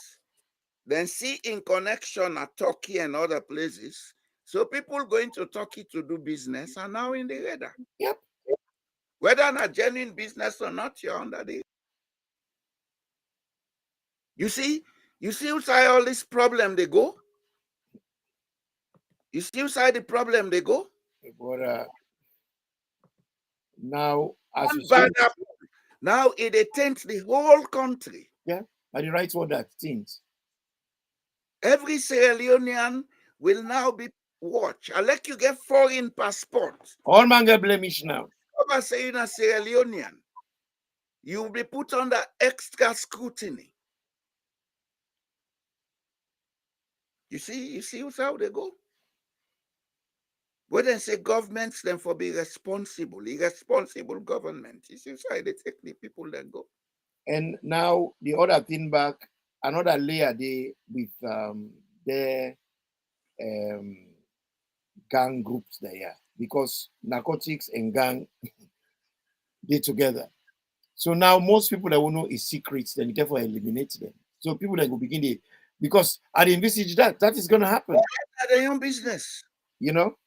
then see in connection at Turkey and other places. So people going to Turkey to do business are now in the radar. Yep. Whether not genuine business or not, you're under the. You see inside all this problem they go. You see inside the problem they go. But now, as you Bad say, apple. Now it taints the whole country. yeah, are the right word that things. Every Sierra Leonean will now be watched. I'll let you get foreign passport. All man get blemish now. Over saying a Sierra Leonean, you will be put under extra scrutiny. You see how they go? When they say governments, then for be responsible, irresponsible government. You see how they take the people then go. And now the other thing back, another layer they with their gang groups there, because narcotics and gang they together. So now most people that will know is secrets, then therefore eliminate them. So people that will begin to, because I envisage that is gonna happen. That's not their own business. You know?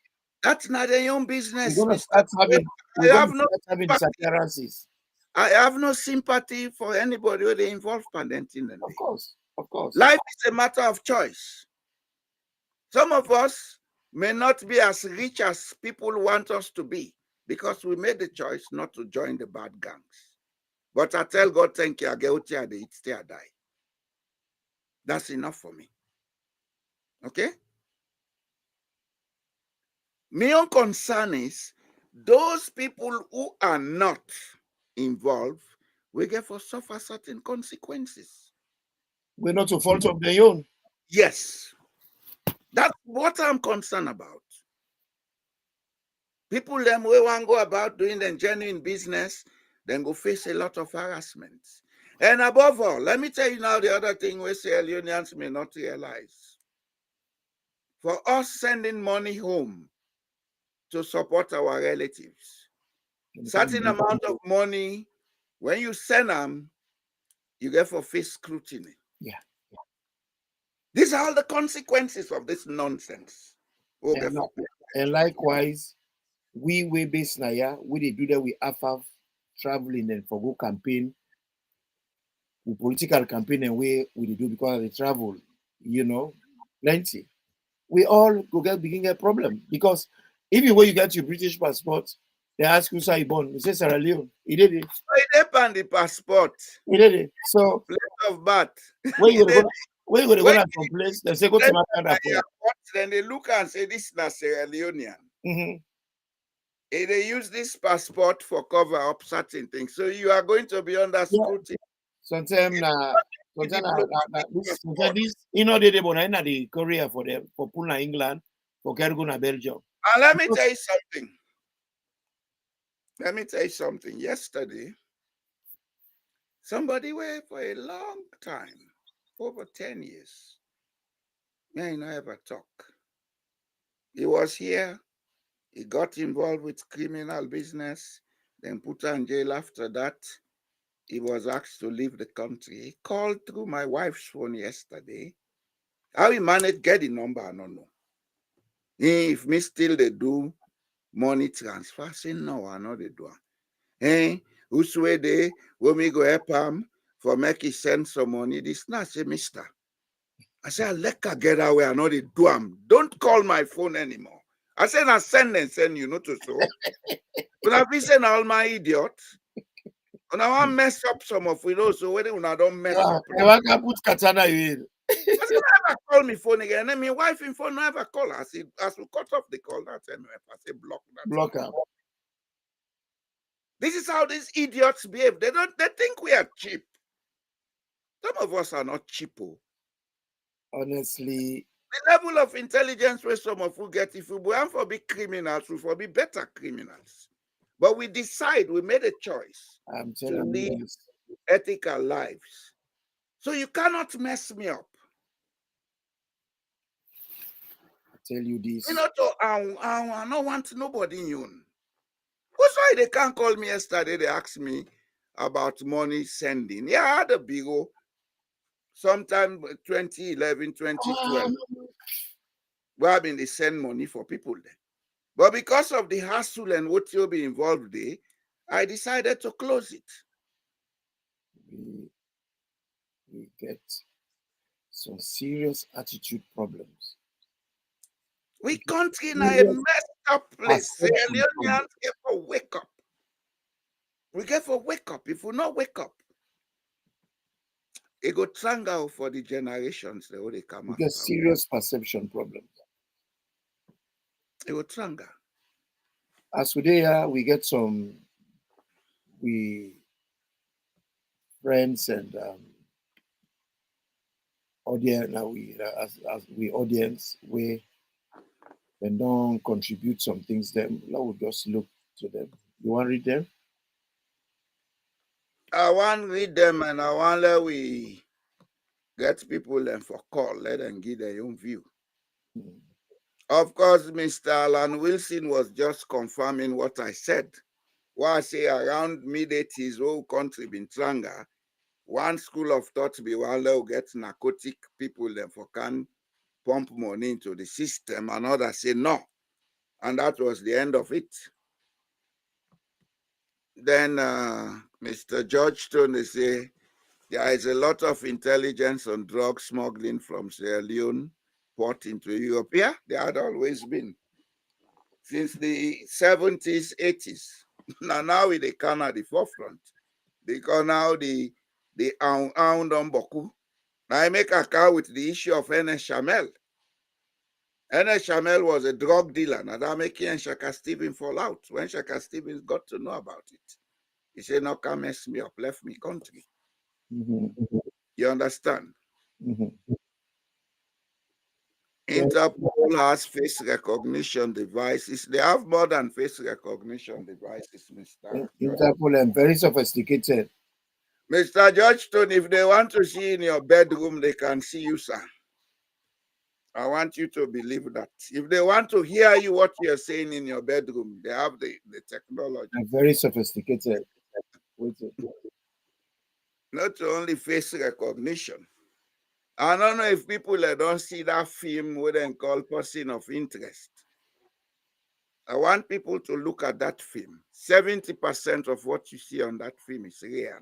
That's not their own business. We're gonna Mr. start having sympathy. disappearances. I have no sympathy for anybody who they involve in. Of course. Life is a matter of choice. Some of us may not be as rich as people want us to be because we made the choice not to join the bad gangs. But I tell God, thank you, I get out here, they eat, stay, I die. That's enough for me. Okay? My own concern is those people who are not involved will get for suffer certain consequences. We're not to fault of their own. Yes. That's what I'm concerned about. People them we want to go about doing the genuine business, then go face a lot of harassment. And above all, let me tell you now the other thing we Sierra Leoneans may not realize. For us sending money home to support our relatives, certain amount of money, when you send them, you get for face scrutiny. Yeah. These are all the consequences of this nonsense. And likewise, we based Naya, we they do that we have traveling and for go campaign, we political campaign and we do because they travel, plenty. We all go begin a problem because even when you get your British passport, they ask you say born. You say Sierra Leone. He did it. It depends the passport. He did it. So Plate of bat. when you go to some place, they say go to my then they look and say this is not Sierra Leonean. Mm-hmm. They use this passport for cover up certain things. So you are going to be under scrutiny. Sometimes this they born in the Korea for them for Pula England for Kerguna Belgium. And let me tell you something. Yesterday, somebody went for a long time, over 10 years. May I not ever talk. He was here. He got involved with criminal business, then put in jail after that. He was asked to leave the country. He called through my wife's phone yesterday. How he managed get the number, I don't know. If me still they do money transfer, I say no, I know they do. Hey, who's way they will me go help him for make he send some money? This not say, mister. I say, I let her get away, I know they do him. Don't call my phone anymore. I said, I send you, not to so. But I've listened all my idiots. And I want to mess up some of it also. Whether I don't mess up. I can put katana in. I said, never call me phone again. And then my wife in phone never call. I said, as we cut off the call, that time I say block that. Block her. This is how these idiots behave. They think we are cheap. Some of us are not cheapo. Honestly. The level of intelligence where some of you get, if we want for be criminals, we for be better criminals. But we made a choice to live ethical lives. So you cannot mess me up. tell you this. You know, I don't want nobody you. That's why they can't call me yesterday. They asked me about money sending. Yeah, I had a bureau sometime 2011, 2012. Where I've been they send money for people there. But because of the hassle and what you'll be involved in, I decided to close it. We get some serious attitude problems. We country in a messed up place. Sierra Leoneans get for wake up. We get for wake up. If we not wake up, it go triangle for the generations that they come We after. get serious perception problems. It go triangle. As today, we get some friends and audience now as we audience we then don't contribute some things. Them I will just look to them. You want to read them? I want to read them and I want let we get people and for call, let them give their own view. Of course, Mr. Alan Wilson was just confirming what I said. What I say around mid-80s, whole country been tranga. One school of thought be one will get narcotic people then for can pump money into the system. Another say no. And that was the end of it. Then Mr. George Stone say there is a lot of intelligence on drug smuggling from Sierra Leone port into Europe. Yeah, there had always been. Since the 70s, 80s. Now with the can at the forefront. Because now the on Boku. Now I make a car with the issue of N.S. Shamel. N.S. Shamel was a drug dealer. Now that making Shaka Stevens fall out. When Shaka Stevens got to know about it, he said, no, come mess me up, left me country. You understand? Interpol has face recognition devices. They have more than face recognition devices, Mr. Interpol and very sophisticated. Mr. Georgetown, if they want to see in your bedroom, they can see you, sir. I want you to believe that. If they want to hear you what you're saying in your bedroom, they have the technology. And very sophisticated. Not only face recognition. I don't know if people don't see that film what they call Person of Interest. I want people to look at that film. 70% of what you see on that film is real.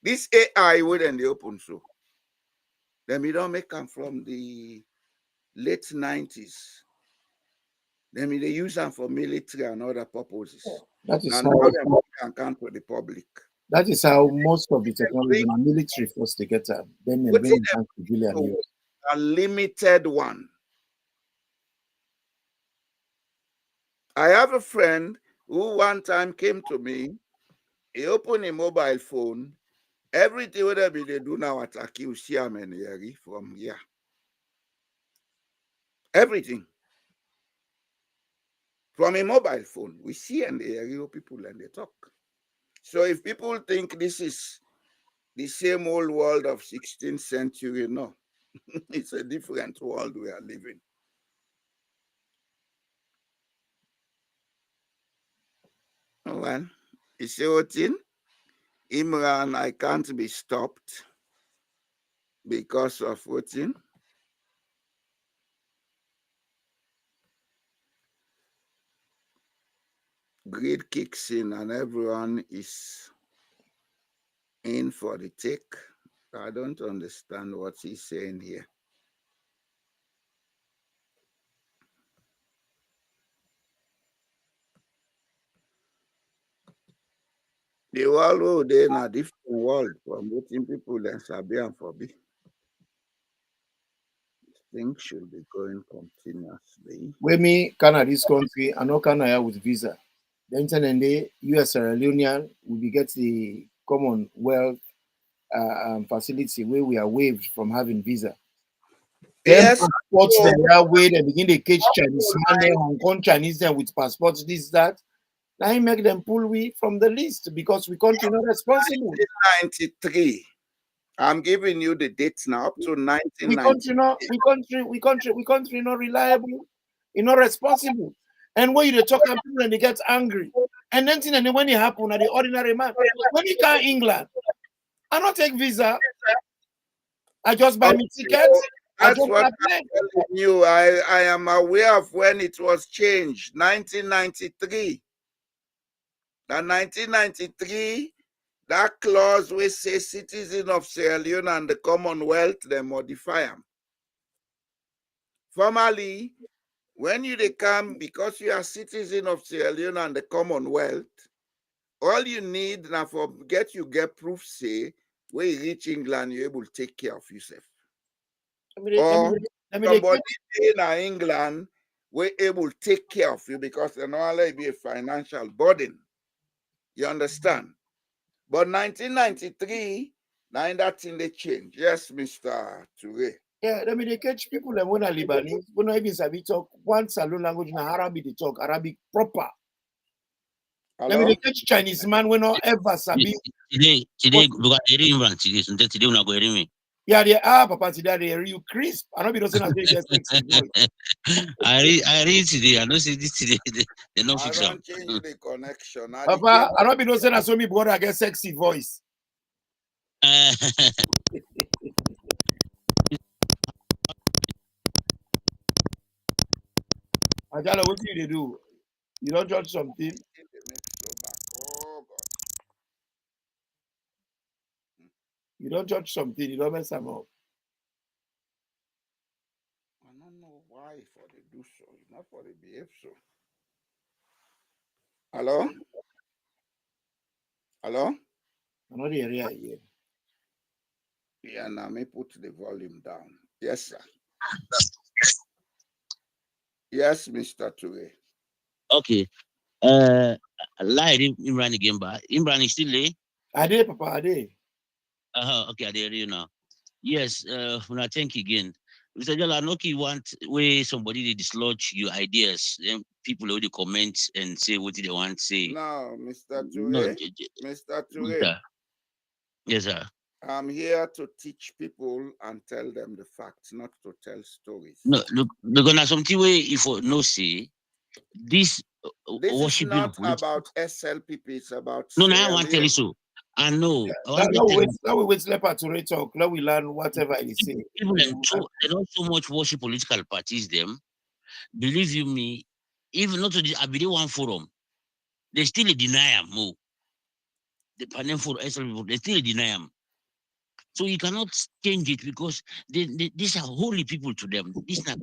This AI wouldn't the open so. Then we don't make them from the late 90s. Then we use them for military and other purposes. That is and how now they can count with the public. That is how most of the technology in the military first they get them. Then they bring them to civilian use. A limited one. I have a friend who one time came to me. He opened a mobile phone. Everything whatever they do now attack you, see from here. Everything. From a mobile phone. We see and they hear people and they talk. So if people think this is the same old world of 16th century, no. It's a different world we are living. Well, you see what in? Imran, I can't be stopped because of what in? Greed kicks in and everyone is in for the take. I don't understand what he's saying here. The world they're in a different world from what people in Sabia and Fobi. Things should be going continuously. When me Canada this country, I know Canada with visa. The internet US Sierra Leonean will be get the Commonwealth facility where we are waived from having visa. Yes, passports them that way, they begin to catch Chinese man, Hong Kong Chinese them with passports, this, that. Now he make them pull we from the list because we country not responsible. 1993. I'm giving you the dates now up to 1993. We country not reliable. You're not responsible. And when you talk and people and they get angry. And then thing, and then when it happen, at the ordinary man, when you come England, I don't take visa. I just buy me tickets. That's what I'm telling you. I am aware of when it was changed, 1993. Now, 1993, that clause we say citizen of Sierra Leone and the Commonwealth, they modify them. Formerly, when you come, because you are citizen of Sierra Leone and the Commonwealth, all you need now for get proof say when you reach England, you're able to take care of yourself. Or somebody in England, we're able to take care of you because they normally be a financial burden. You understand? But 1993, now that thing they change. Yes, Mr. Toure. Yeah, they catch people and when I Lebanese, when I even sabi talk one salon language in Arabic, they talk Arabic proper. They catch Chinese man when not ever sabi. Today, because today we not going to yeah, they are Papa today they are you crisp. I don't be saying I get sexy voice. I read today. I don't see this today. They not fix I don't change the connection. Papa, I don't be saying I saw me brother get sexy voice. Ajala, what do you do? You don't judge something. Oh God. You don't judge something, you don't mess them up. I don't know why for they do so, not for they behave so. Hello? Hello? I'm not the area here. Yeah, now me put the volume down. Yes, sir. Yes, Mr. Toure. Okay. Lie Imran again, but Imran is still there. Ade, Papa, Ade. Okay, I hear you now. Yes, when I thank you again. Mr. Jala, Noki want where somebody they dislodge your ideas, then people already comment and say what they want to say. No, Mr. Toure. No, Mr. Toure. Yes, sir. I'm here to teach people and tell them the facts, not to tell stories. No, look, because something way if no say this is not about SLPP, it's about no, I want to tell you so. I know. Now we wait Leopard to talk. Now we learn whatever he say. People they don't so much worship political parties. Them, believe you me, even not to the Abide one forum, they still deny them. More. The panel for SLPP, they still deny them. So you cannot change it because these are holy people to them. These are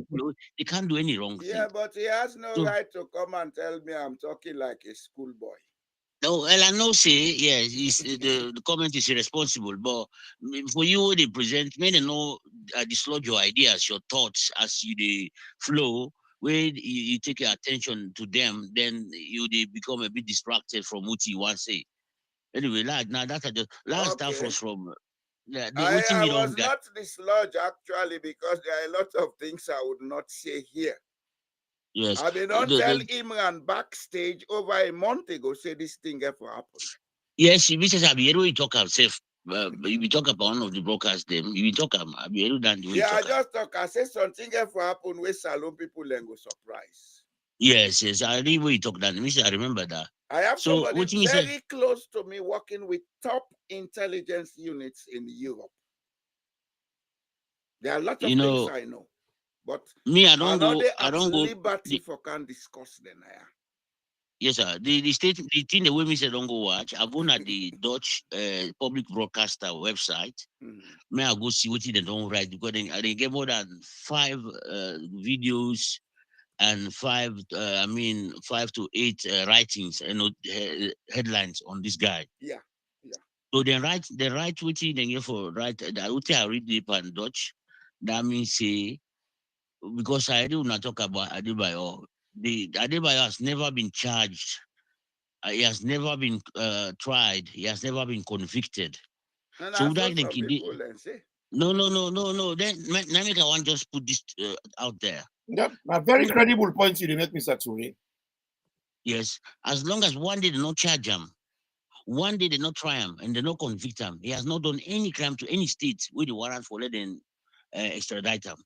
they can't do any wrong thing. Yeah, but he has no right to come and tell me I'm talking like a schoolboy. No, well, I know say yes, the comment is irresponsible, but for you they present, may they know dislodge your ideas, your thoughts as you flow. When you take your attention to them, then they become a bit distracted from what you want to say. Anyway, now that's the last stuff was from. I was not dislodged actually because there are a lot of things I would not say here. Yes. I did not tell Imran backstage over a month ago, say this thing ever happened. Yes, Mrs. Abiero, you talk himself. You talk about one of the brokers, them. You talk about Abiero than the way I just talk. I say something ever happened with salon people and go surprise. Yes, I really way you talk that. I remember that. I have somebody very close to me working with top intelligence units in Europe. There are a lot of things I know. But me, I don't go liberty for can discuss them. Yes, sir. The thing the way me say don't go watch. I've gone at the Dutch public broadcaster website. May I go see what they don't write because they get more than 5 videos and 5 to 8 writings and headlines on this guy. Yeah. So they write what they get for write. I read deep and Dutch. That means say. Because I do not talk about Adebayo. The Adebayo has never been charged. He has never been tried. He has never been convicted. And so that no. Then Namika want just put this out there. Yep, a very credible point you make, Mr. Toure. Yes, as long as one day they not charge him, one day they not try him, and they not convict him, he has not done any crime to any state with the warrant for letting extradite him.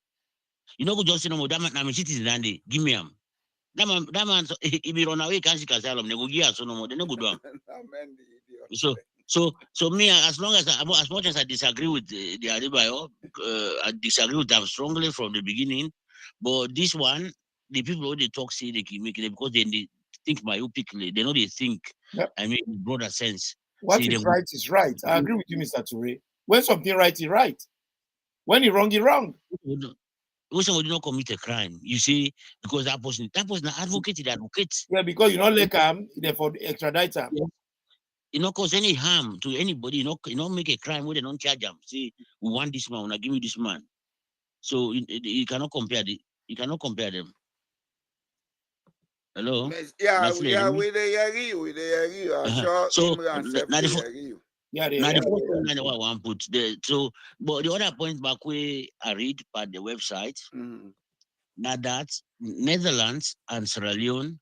You know, go just no more. That man, I'm citizen and they give me him. That man, if he run away, can't seek asylum. They go give us no more. They no go do him. Amen, the idiot. So me, as much as I disagree with the Adebayo, I disagree with them strongly from the beginning. But this one, the people who they talk say they can make it because they think myopically. They know they think. Yep. I mean, in broader sense. What See, is they- right is right. I agree with you, Mr. Toure. When something right is right. When it's wrong, it's wrong. When somebody not commit a crime, you see, because that person advocate, Yeah, because you know, like they for extradite them. Yeah. You know, cause any harm to anybody, you know, make a crime where they don't charge them. See, we want this man, we give you this man. So you cannot compare you cannot compare them. Hello? Yeah, That's yeah, it. we they agree. I'm Uh-huh. sure So Imran self now they the agree. Yeah, now the first point I want put the but the other point back where I read by the website, now that Netherlands and Sierra Leone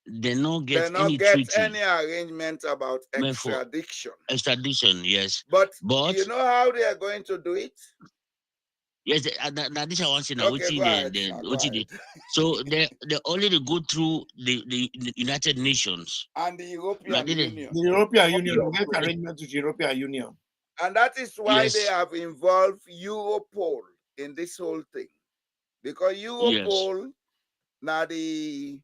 they not get They not any get treaty any arrangement about meant for extradition. extradition, yes. But But you know how they are going to do it? yes, now this I want to know. Okay, go ahead, sir, go ahead. So they only go through the United Nations And the European Like, Union. The European Union will get arrangement with the European Union. And that is why Yes. they have involved Europol in this whole thing. Because Europol, now the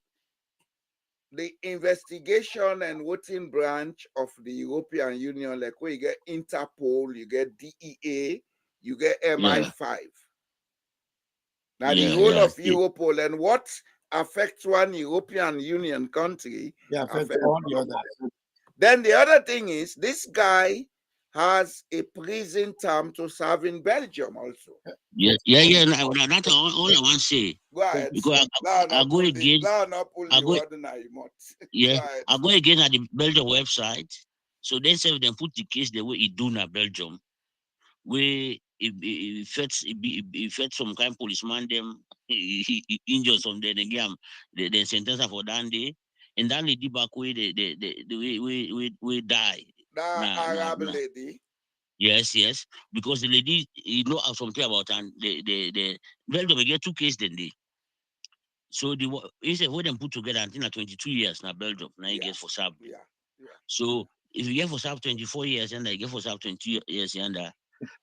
investigation and voting branch of the European Union, like where you get Interpol, you get DEA, you get MI5. Now the whole of Europol and what affects one European Union country affects all the others. Then the other thing is this guy has a prison term to serve in Belgium also. Yeah. Now, that's all I want to say. Go ahead. Because I go again. Yeah, I go again at the Belgium website. So they say they put the case the way it do in Belgium, where it fed some kind of policeman them he injured some then again they sentence her for that day, and that lady back way we die. That Arab lady. Yes, because the lady you know something about and the Belgium get 2 cases then they. So he said when them put together until 22 years now Belgium now he gets for sub. Yeah. So if you get for sub 24 years and I get for sub 20 years and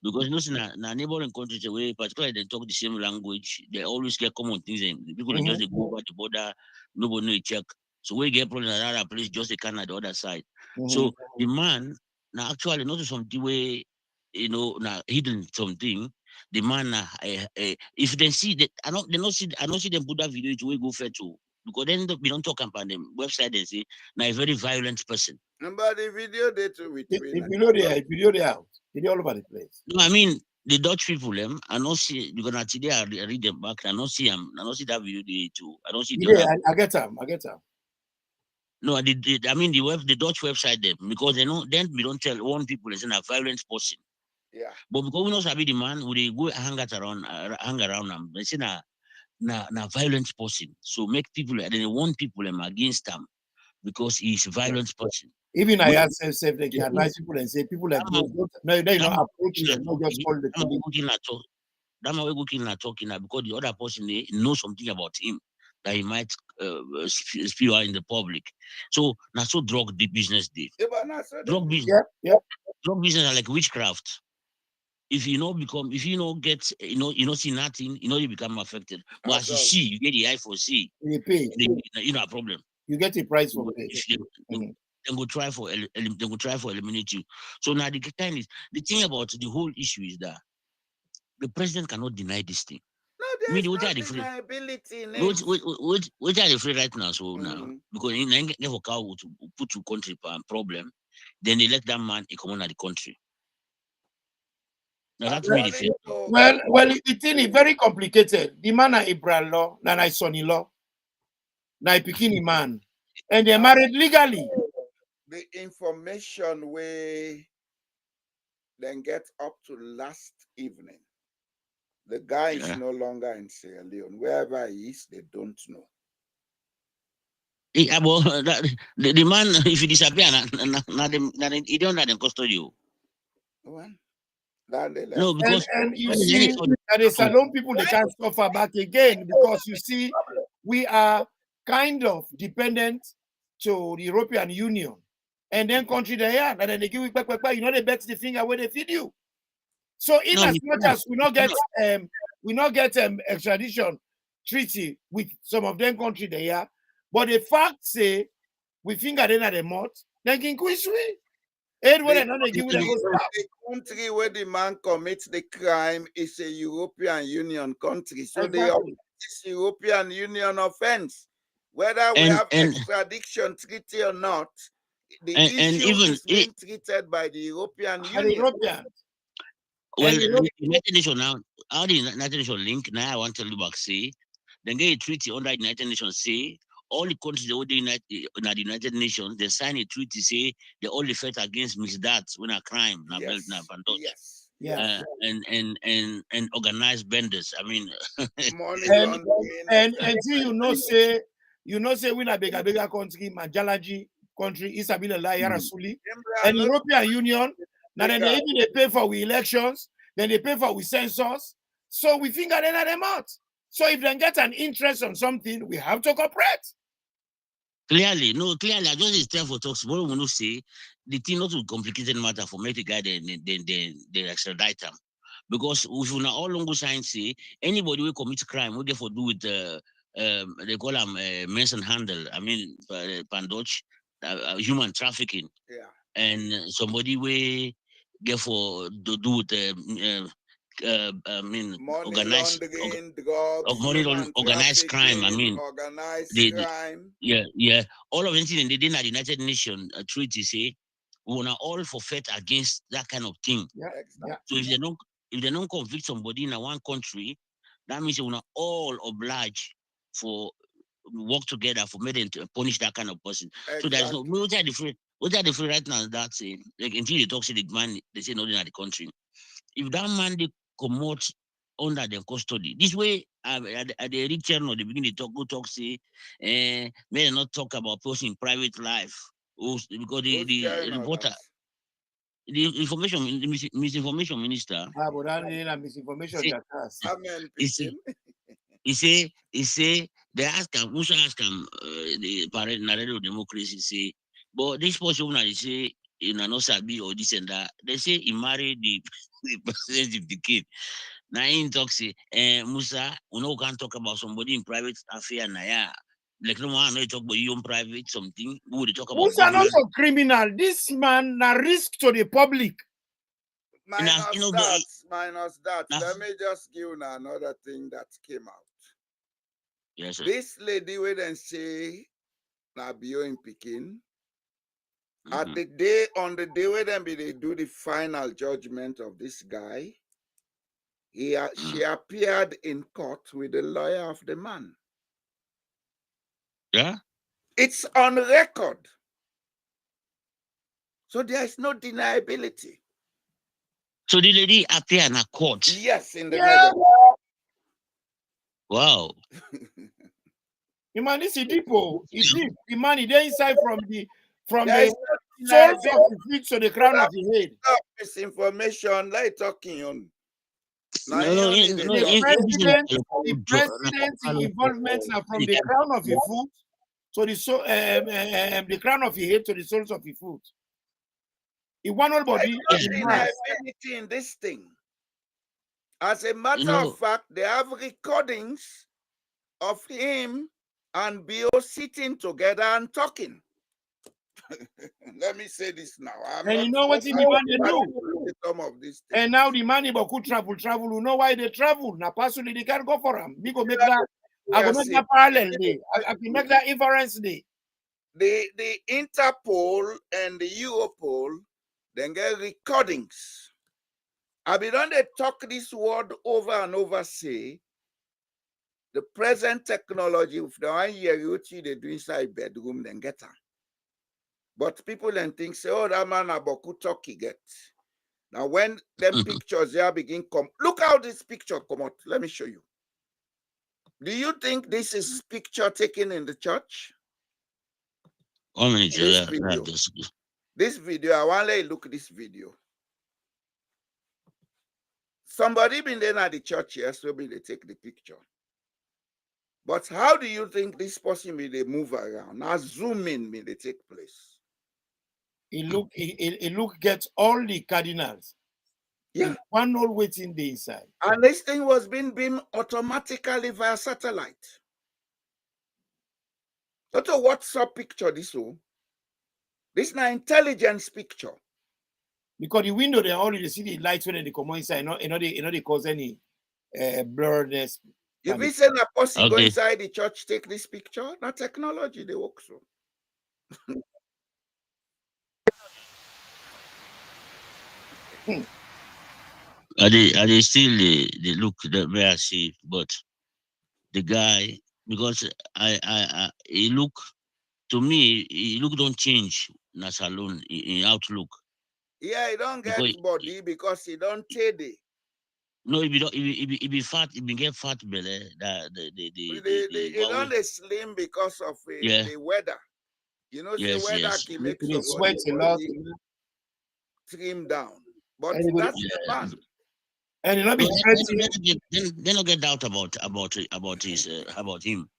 because you know, na neighboring countries where particularly they talk the same language, they always get common things and people just they go over the border, nobody know check. So we get problems at other place, just they can at the other side. So the man now actually not something way, you know, now hidden something. The man if they see that I don't see them put that video to go fair to because then we don't talk about them website and say now a very violent person. But the video they too with the video they out. It's all over the place. No, I mean the Dutch people I don't see because today I read them back. I don't see that video they too. I don't see I get them. No, I mean the Dutch website them because they know then we don't tell one people is a violent person. Yeah. But because we know sabi the man, we go hang around them. They say na violent person. So make people they want people against them because he's a violent person. Even I ask self they can advise people and say people like those they not approach them, not just call the police. That's why we're talking now because the other person they know something about him that he might spew out in the public. So now so drug business day. Drug business. Drug business are like witchcraft. If you get see nothing, you become affected. But as you see, you get the eye for see. You pay. You know a problem. You get a price for pay. Then go try for eliminate you. So now the kind is the thing about the whole issue is that the president cannot deny this thing. No, there's no deniability. Which are the free right now? So now because in never to put to country problem, then they let that man come on the country. Now that's really fair. Well, the thing is very complicated. The man is Ibrahim law, then I son-in-law, now Pikini man, and they're married legally. The information we then get up to last evening. The guy is no longer in Sierra Leone. Wherever he is, they don't know. The man, if he disappear, he don't have them custody. Well, Then they left. No, because And you when see it's that the Salon people, they can't suffer back again because you see, we are kind of dependent to the European Union. And then country they are, and then they give you back, you know, they bet the finger where they feed you. So in No, as you much cannot. as we not get extradition treaty with some of them country they are, but the fact say we finger them at the mouth, then can quiz we. And when they give them The country where the man commits the crime is a European Union country. So they are this European Union offense. Whether we have extradition treaty or not, the issue even is being treated by the European Union. European. Well, the United Nations now, how the United Nations link, now I want to tell you back, say, then get a treaty under the United Nations, say, all the countries that the United Nations, they sign a treaty, say, they all fight against misdeeds when a crime, Yes. and organized benders. I mean, money laundering. And you know, say when a bigger country, Majalaji country, Isabella Layara Suli, and European Union, now then they pay for we elections, then they pay for we census. So we finger them out. So if they get an interest on something, we have to cooperate. Clearly, I just tell for talks. What we say, the thing not too complicated matter for me to guide the extradite them. Because if you all long sign say anybody will commit crime, what they for do with they call them mens and handle. I mean, pandoch, human trafficking. Yeah. And somebody will get for do with I mean, organized crime. I mean, crime. Yeah. All of anything they did at the United Nations treaty say we wanna all forfeit against that kind of thing. Yeah. So if they don't convict somebody in one country, that means they wanna all oblige for work together for me to punish that kind of person. Exactly. So there's no what are the free right now that say like until they talk to the man, they say nothing at the country. If that man they commot under their custody. This way, at the rich channel, they begin to talk, say, may not talk about person in private life. Because the reporter, the misinformation minister. But that ain't misinformation. He say, they ask him, Musa ask him, the parent narrative democracy, say, but this person, they say, in an Osabi or this and that, they say he married the president of the kid. Now in talk say, Musa, we no can't talk about somebody in private affair na ya. Like no one no talk about you in private something. We would talk about Musa not a criminal. This man na risk to the public. Minus that. Let me just give you another thing that came out. Yes, sir. This lady wait and say na Bio in Pekin. On the day where they do the final judgment of this guy, she appeared in court with the lawyer of the man. Yeah? It's on record. So there is no deniability. So the lady appeared in a court? Yes, in the middle. Wow. The man is a depot. The man is there inside from the soles of the feet to the crown of the head. This information, like talking on. The president's involvement now from the crown of the foot to the crown of the head to the soles of the foot. It one body in this thing. As a matter of fact, they have recordings of him and Bio sitting together and talking. Let me say this now. And you know what the man they do? Some of these things. And now the man could travel. You know why they travel? Now personally they can't go for them. We go make that. I go make that parallel day. I can make that inference day. The Interpol and the Europol then get recordings. I be done they talk this word over and over, say the present technology, if the 1 year they do inside bedroom, then get her. But people then think, say, oh, that man aboku talk he get. Now when them pictures here begin come, look how this picture come out. Let me show you. Do you think this is picture taken in the church? 1 minute. This video, I want to look at this video. somebody been there at the church here, so they take the picture. But how do you think this person will they move around? Now zoom in, may they take place. He look get all the cardinals. Yeah. One all waiting the inside. And this thing was being beamed automatically via satellite. Not a WhatsApp picture, this one. This is an intelligence picture. Because the window, they already see the lights when they come inside. They cause any blurriness. If we send a person go Okay. inside the church, take this picture, not technology, they work so. Are they still they look the way I see, but the guy, because I he look, to me, he look don't change na salon in outlook. Yeah, he don't get Because body because he don't teddy. no, he be fat, he be get fat belly. That He don't dey slim because of Yeah. the weather. You know, Yes, the weather yes. can make They sweat a lot. somebody trim down. But And that's the man. And you know, be They don't get doubt about his about him.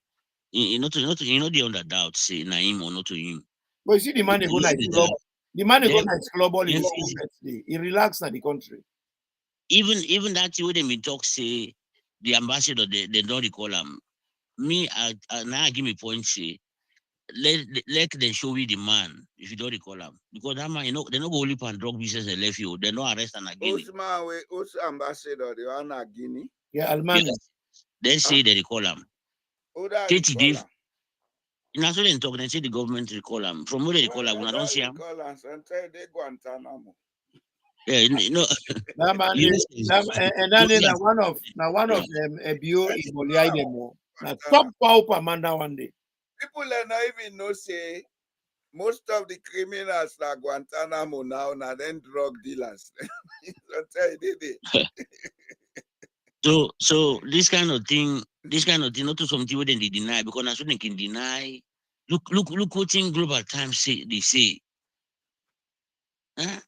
You know the under doubt say na him or not to him. but you see the man they go like club. The man they go like club all Yes, his yes. birthday. He relax in the country. Even that way they me talk say the ambassador they don't recall him. Me I now give me point say let them show you the man if you don't recall him, because that man, they not go only pan drug business and left you, they not arrest and again. Who's ambassador? The one at Guinea. Yeah, Almani. Yes. They say they recall him. Who that 30 recall days. am? In as they talk, they say the government recall him. From where they recall him, Well, I don't see him. recall am, until they Guantanamo. Yeah, you know. That man, You and that is one of them Bio in Jos Leijdekkers. Now top power Amanda one day. People are not even know say most of the criminals are Guantanamo now then drug dealers. Until they did it. So this kind of thing, not to something where they deny, because that's what they can deny. Look what in Global Times say they say. Huh?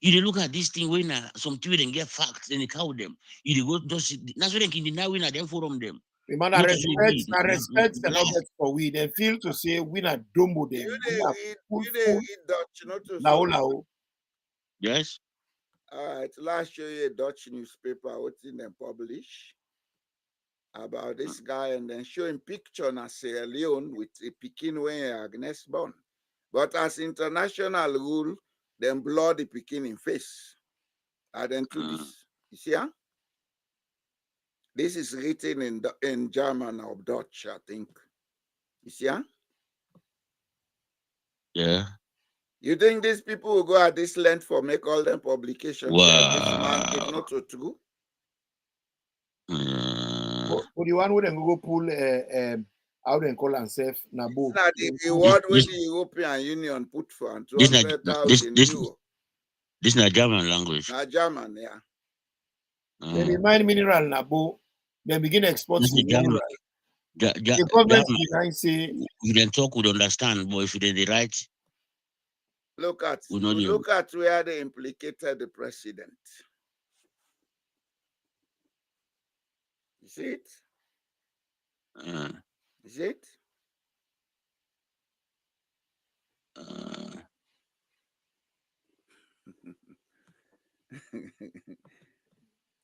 You dey look at this thing when something where they get facts, then they count them. You dey go just that's what they can deny when them forum them. The man Not respect the not for we. They feel to say we not dumbo them. You read Dutch, not to Lao. Yes. All right, last show you a Dutch newspaper, what in them publish about this guy, and then showing picture na Sierra Leone with a Pekin when Agnes born. But as international rule, then blow the Pekin in face. And then to this. You see, huh? This is written in German or Dutch, I think. You see, huh? Yeah. You think these people will go at this length for make all them publications? Wow. This man is not so true. For the one who then go pull how they call themselves Nabu. Not the reward when the European Union put for This 200,000 euros. This is not German language. Not German, yeah. They remind mineral Nabu. They begin exporting This is German. The government behind say you can talk, would understand, but if you did the right. Look at where they implicated the president. You see it? You see it?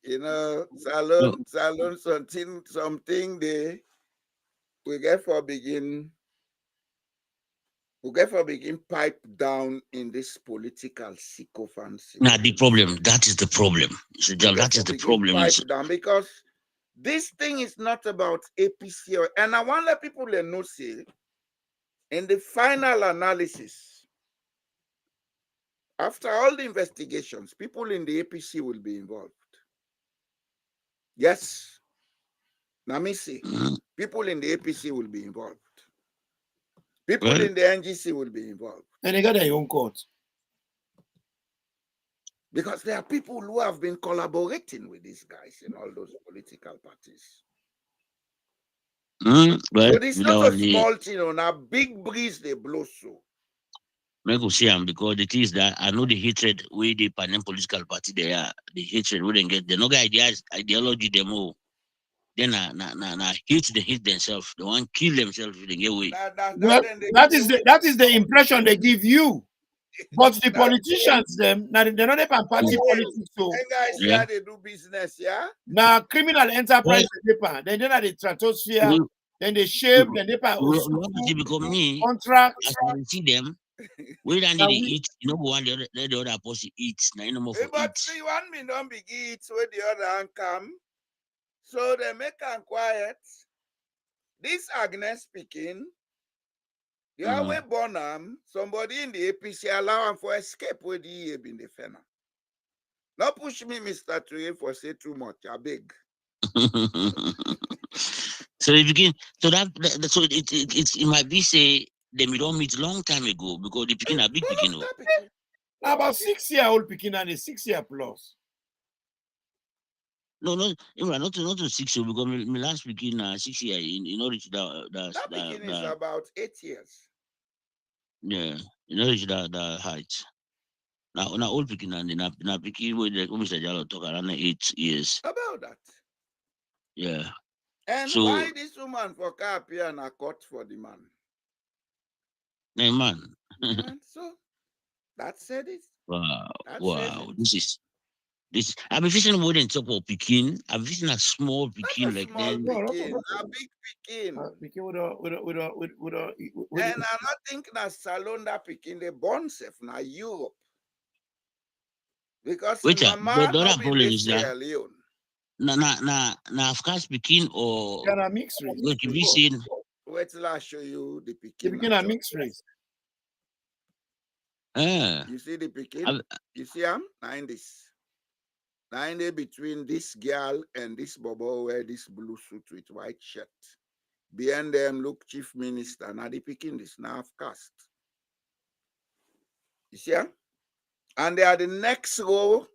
You know, salon something they we get for begin pipe down in this political sycophancy. Now the problem, that is the problem. That is the problem. Pipe down because this thing is not about APC, and I want to let people know say in the final analysis, after all the investigations, people in the APC will be involved. Yes. Now me see, people in the APC will be involved. People in the NGC will be involved. And they got their own court. Because there are people who have been collaborating with these guys in all those political parties. But it's not a small thing, on a big breeze they blow so. Make us see them because the thing is that I know the hatred with the Panam political party they are the hatred we don't get. They no ideology them all. Then they hate themselves. They want to kill themselves if they get away. That is the impression they give you. But the politicians, them, now they're not even party politics. So, guys, yeah, they do business, yeah. now criminal enterprise, then they are the stratosphere, then they shave, then they pay become me. Contracts. As I see them, we don't need to eat. You know, one the other person eats. Now you know more for but eat. the one me don't be eat where the other hand come. So they make them quiet. This Agnes speaking. You are way born somebody in the APC allow him for escape with the in the fena. Not push me, Mr. Tuye, for say too much. I beg. So it begin. So so it might be say them we don't meet long time ago because the picking a big picking. About 6-year-old picking and a 6-year plus. No, not to 6 years because my last picking 6 year in order to that picking is about 8 years. Yeah, in order to the height. Now old picking and na picking with the Mr. Jalo talk around 8 years. About that. Yeah. And so, why this woman for car appear and a court for the man? Hey, man. So that said it. Wow. This I've been fishing more than top of Pekin. I've fishing a small Pekin like that. A big Pekin. And I don't think that salon that Pekin they born safe now Europe. Because the other problem is Sierra Leone. Of course Pekin or mixed race. Wait to be seen. Wait till I show you the Pekin. The Pekin are mixed race. You see the Pekin? You see him? Nine between this girl and this bobo wear this blue suit with white shirt. Behind them look chief minister. Now the Pekin is now of caste. You see him? And they are the next row.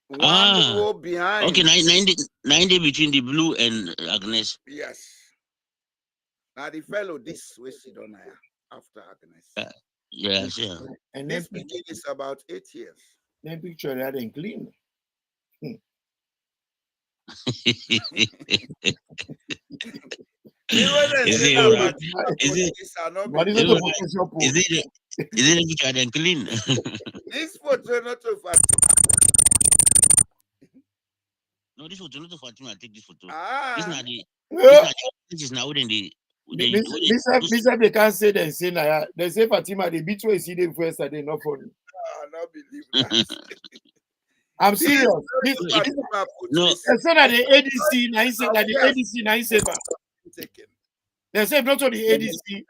One row behind. Okay, 90 between the blue and Agnes. Yes. Now the fellow this way sit on here after Agnes. Yes, yeah. And this Pekin is about 8 years. Then picture that and clean. Is it picture and clean? This photo not too fat. No, this photo not too fat. I take this photo. This is now within the. They can't say they say Fatima the beach where see them first and they not funny. I not believe that. I'm serious. No, they say that the ADC 97. They say not only the ADC.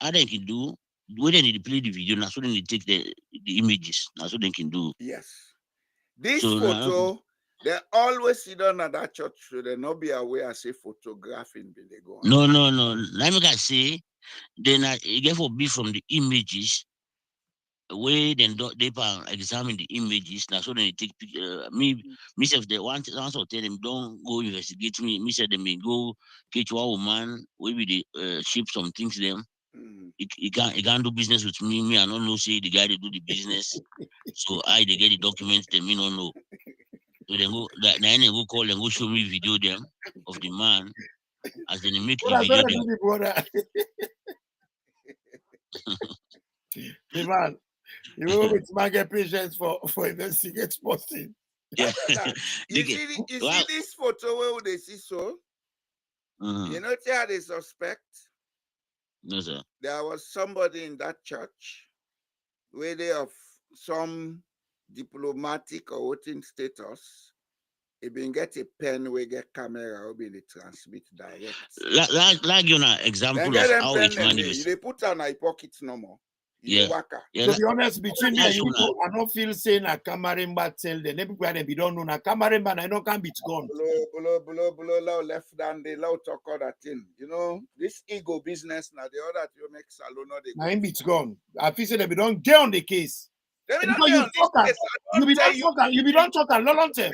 I think you do. We don't need to play the video now, so they need to take the images now, so they can do. Yes. This photo. They always sit down at that church, so they not be aware as a photographing when they go on. No. Let me say, then you get for be from the images. Where then they examine the images. Now, so then they take myself. They want to tell them don't go investigate me. Me said they may go catch one woman. Maybe they ship some things to them. He can't do business with me. Me, I don't know. Say the guy they do the business. So they get the documents. Then me don't know. So then go call and go show me video them of the man as they make the video. The man, you know it's market patients for investigate posting. Yeah. you see this photo where they see so? You know how they suspect? No, sir. There was somebody in that church where they have some diplomatic or voting status. If you get a pen, we get camera, or be transmit direct. Like you know, example of how it manifests. They put on my pocket no more. Yeah. To be honest, between me and you, I don't feel saying a Kamarimba tell them. People they don't know na Kamarimba, I know can be gone. Below left down the low talk other thing. You know, this ego business now the other you make salon or they. Now it's gone. I feel say they don't get on the case. You be don't talk a long time.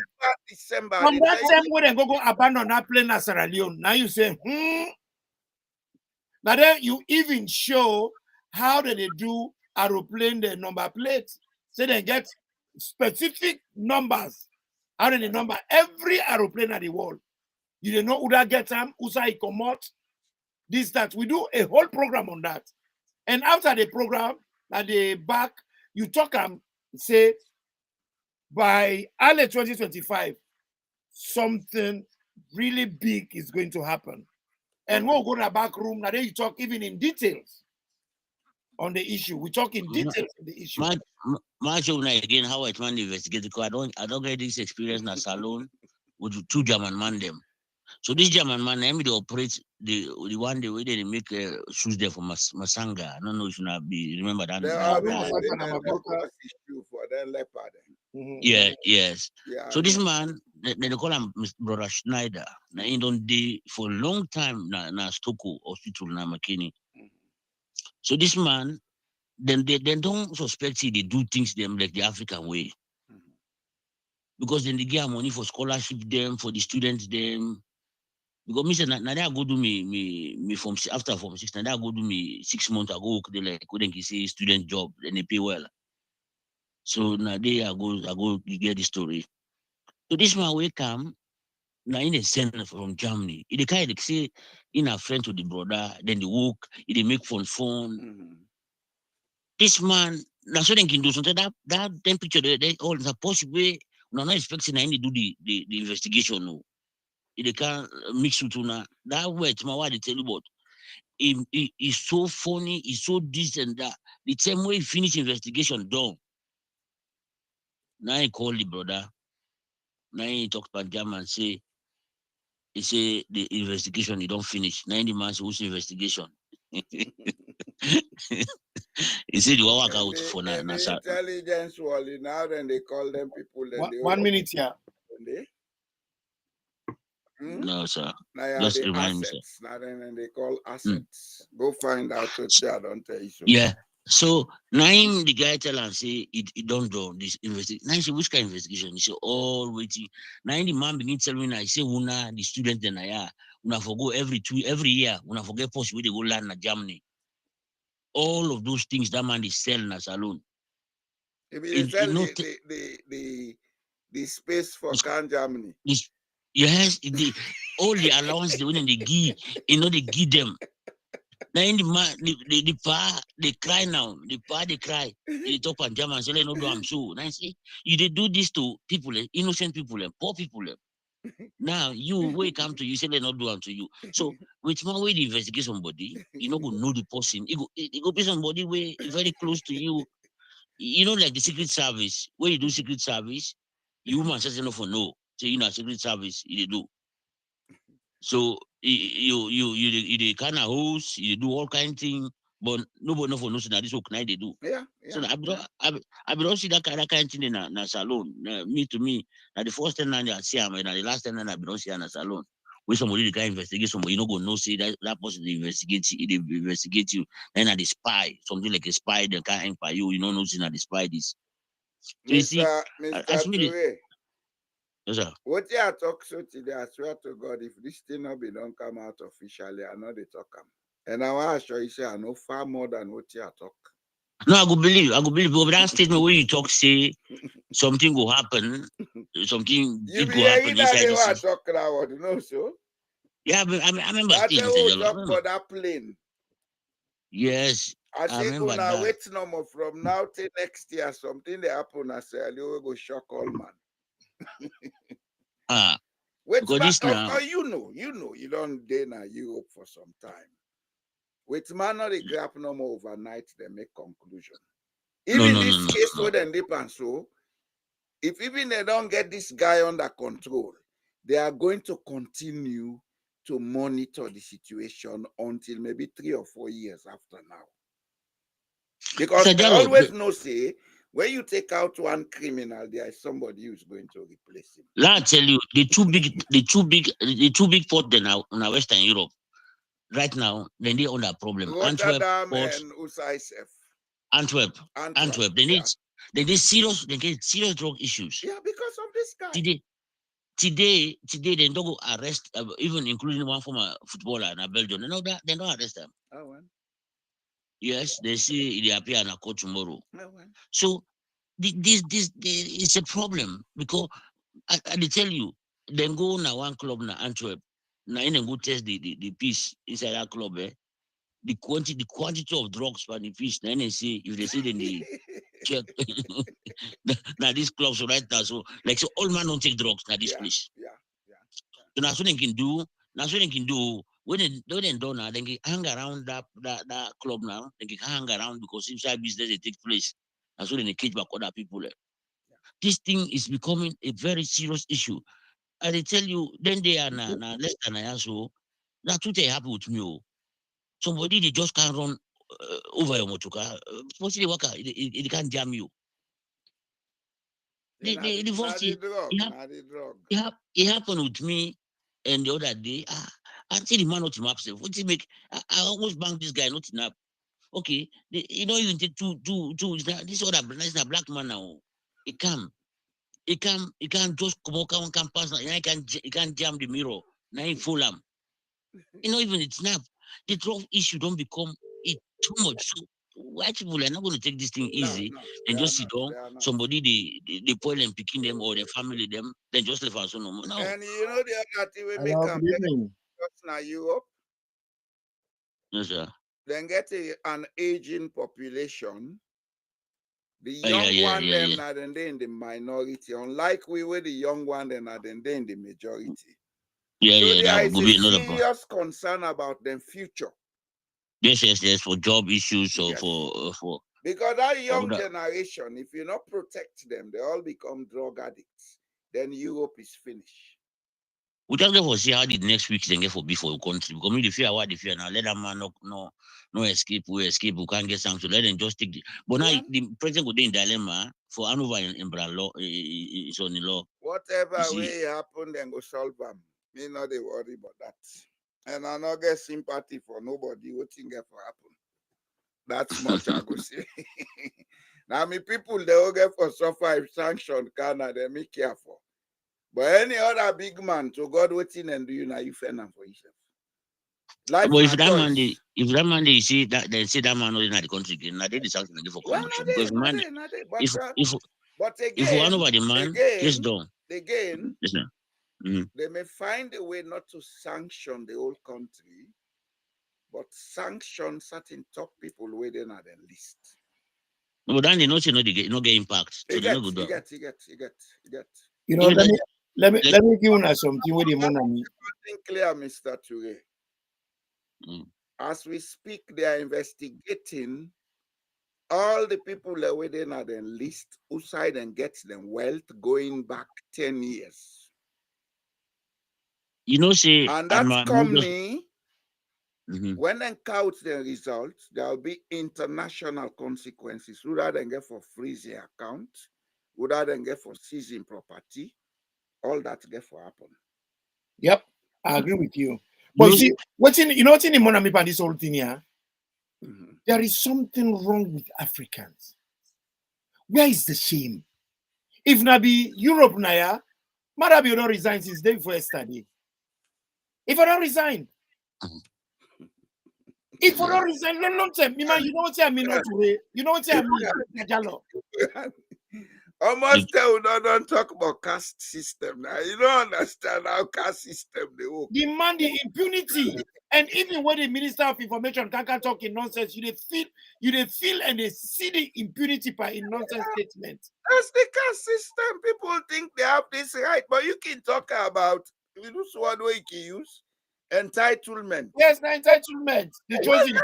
December. From that time when they go abandon that plane in Sierra Leone, now you say, Now then you even show how they do aeroplane the number plates. So they get specific numbers. How do they number every aeroplane at the world? You don't know who that gets them, who say come out, this, that. We do a whole program on that. And after the program, at the back, you talk and say, by early 2025, something really big is going to happen. And we'll go to the back room, and then you talk even in details on the issue. We talk in details on the issue. Much of again how I man investigate because I don't get this experience in a salon with 2 German man them. So this German man, they operate the one the way they make shoes there for Masanga. I don't know if you remember that. Yeah, yes. Yeah, so this man, they call him Brother Schneider. Now he don't do for a long time na Stoko hospital na Makini. So this man, then they don't suspect they do things them like the African way. Because then they get money for scholarship them, for the students them. Because me say now they go do me from after Form 6, now they go do me 6 months ago, they like couldn't say student job, then they pay well. So now they I go get the story. So this man will come now in a send from Germany. He kind of say in a friend to the brother, then the work, he make phone. This man, now so they can do something that temperature they all the possible way. We're not expecting any do the investigation. No. They can't mix with una. That word, my what they tell you about. He's so funny, he's so this and that. The same way he finish investigation done. Now he call the brother. Now he talk about German say, he say the investigation he don't finish. Now the man say who's investigation? He said you work out for now. Intelligence wall now, then they call them people. Then 1 minute here. No, sir. Now Just the remind me, assets. Now then they call assets. Go find out what I don't tell you. So. Yeah. So now him the guy tell and say he don't do this investigation. Now he say which kind of investigation? He say all waiting. Now the man begin tell me now he say una the student then una forgo every year una forget post where they go land in Germany. All of those things that man is selling as alone. They sell the space for Can Germany. Yes, all the allowance they win and they give, they give them. Now in the man, the pa they cry now. The pa they cry. They talk on German, say no do I'm so. Now I say you they do this to people, innocent people, poor people. Now you will come to you say they not do am to you. So with one way the investigate somebody, you know go know the person. It go be somebody way very close to you. You know, like the secret service. When you do secret service, you must just enough for no. So you know secret service you do. So you the kind of host, you do all kind of things, but nobody know for nothing that this work now they do. Yeah. So I don't see that kind of thing in a salon. Me to me, now the first time I see him, and the last time I don't see in a salon. When somebody the guy investigate somebody, you know go no see that person they investigate you, then at the spy, something like a spy, they can't empire you, you know nothing at the spy this. So you see, Mr. Yes, sir. What you talk so today, I swear to God, if this thing not be don't come out officially, I know they talk them. And I want to show you say I know far more than what you talk. No, I go believe, but that statement where you talk say something will happen, something big will happen inside this. You talk about, you know, so? Yeah, I remember saying that. Talk about that plane. Yes, I think when I wait no more from now till next year, something they happen, I say, you go shock all man. Wait, this now. You know, you don't dare now Europe for some time. With man or the grab no more overnight, they make conclusion. Even this case where they dip and so, if even they don't get this guy under control, they are going to continue to monitor the situation until maybe 3 or 4 years after now. Because they always know say, when you take out one criminal, there is somebody who's going to replace him. Let me tell you, the two big ports now in Western Europe, right now, then they under problem. Rotterdam and Antwerp. They get serious drug issues. Yeah, because of this guy. Today they don't go arrest, even including one former footballer in Belgium. They don't arrest them. Oh, well. Yes, they say they appear in a court tomorrow. Oh, well. So this is a problem because I tell you, then go now one club na Antwerp, now in go test the piece inside that club. The quantity of drugs for the fish. Then they say if they say then they check. Now these clubs right now, so like so all man don't take drugs now this place. Yeah. So that's what they can do. That's what they can do. When they don't now, they can hang around that club now. They can hang around because inside business they take place. That's what they catch back other people. This thing is becoming a very serious issue. And they tell you, then they are now less than a year so. That's what they happen with me. Somebody they just can't run over your motor car. Mostly worker, it can't jam you. The first thing, it happened with me and the other day. I see the man not him upset. What he make? I almost banged this guy not enough. Okay, you know even take two. This other this a black man now. He can't just come out on campus. Now he can't jam the mirror. Now he full am. You know even it's not the drug issue don't become it too much. So white people are not going to take this thing easy and just sit down. Somebody they spoil and picking them or their family them, then just leave us no. And you know the other thing we make Hello, good evening. now Europe, Yes, sir. then get an aging population. The young one them are then in the minority, unlike we were the young one then are then in the majority. So there is a serious concern about their future. Yes, for job issues or for because that young generation, if you not protect them, they all become drug addicts. Then Europe is finished. We just go see how the next week then get for before the country. Because me the fear what the fear now. Let that man no escape. We escape. We can't get sanctions. Let them just take the. But now the president would in dilemma for Hanover in law is on the law. Whatever way happen, then go solve them. Me not they worry about that. And I not get sympathy for nobody. What thing get for happen? That's much I go say. Now me people they all get for suffer if sanction Canada they make careful. But any other big man to God waiting and do you now you fend for yourself. Life but if that man they see that they say that man not in the country again, now they decide to for conviction. Because man, but again, if one over the man, just done. Again, mm-hmm. They may find a way not to sanction the whole country, but sanction certain top people within at the list. No, but then they not get impact. So they not good. You get. You know, let me give you something with the money. Something clear, Mr. Toure. As we speak, they are investigating all the people that within at the list who side and gets them wealth going back 10 years. You know, say, and that company, when they count the results, there will be international consequences. Rather than get for freezing account, rather than get for seizing property, all that get for happen. Yep, I agree with you. But you see, what's in the money about this whole thing here? There is something wrong with Africans. Where is the shame? If Nabi Europe Naya, Maada Bio don't resign since day before yesterday. If I don't resign, you know what I mean? You know what I mean? Almost don't talk about caste system now. You don't understand how caste system they work. Demand the impunity. And even when the Minister of Information can't talk in nonsense, you feel and they see the impunity by in nonsense statement. That's the caste system. People think they have this right, but you can talk about what way you can use entitlement. Yes, the entitlement. The chosen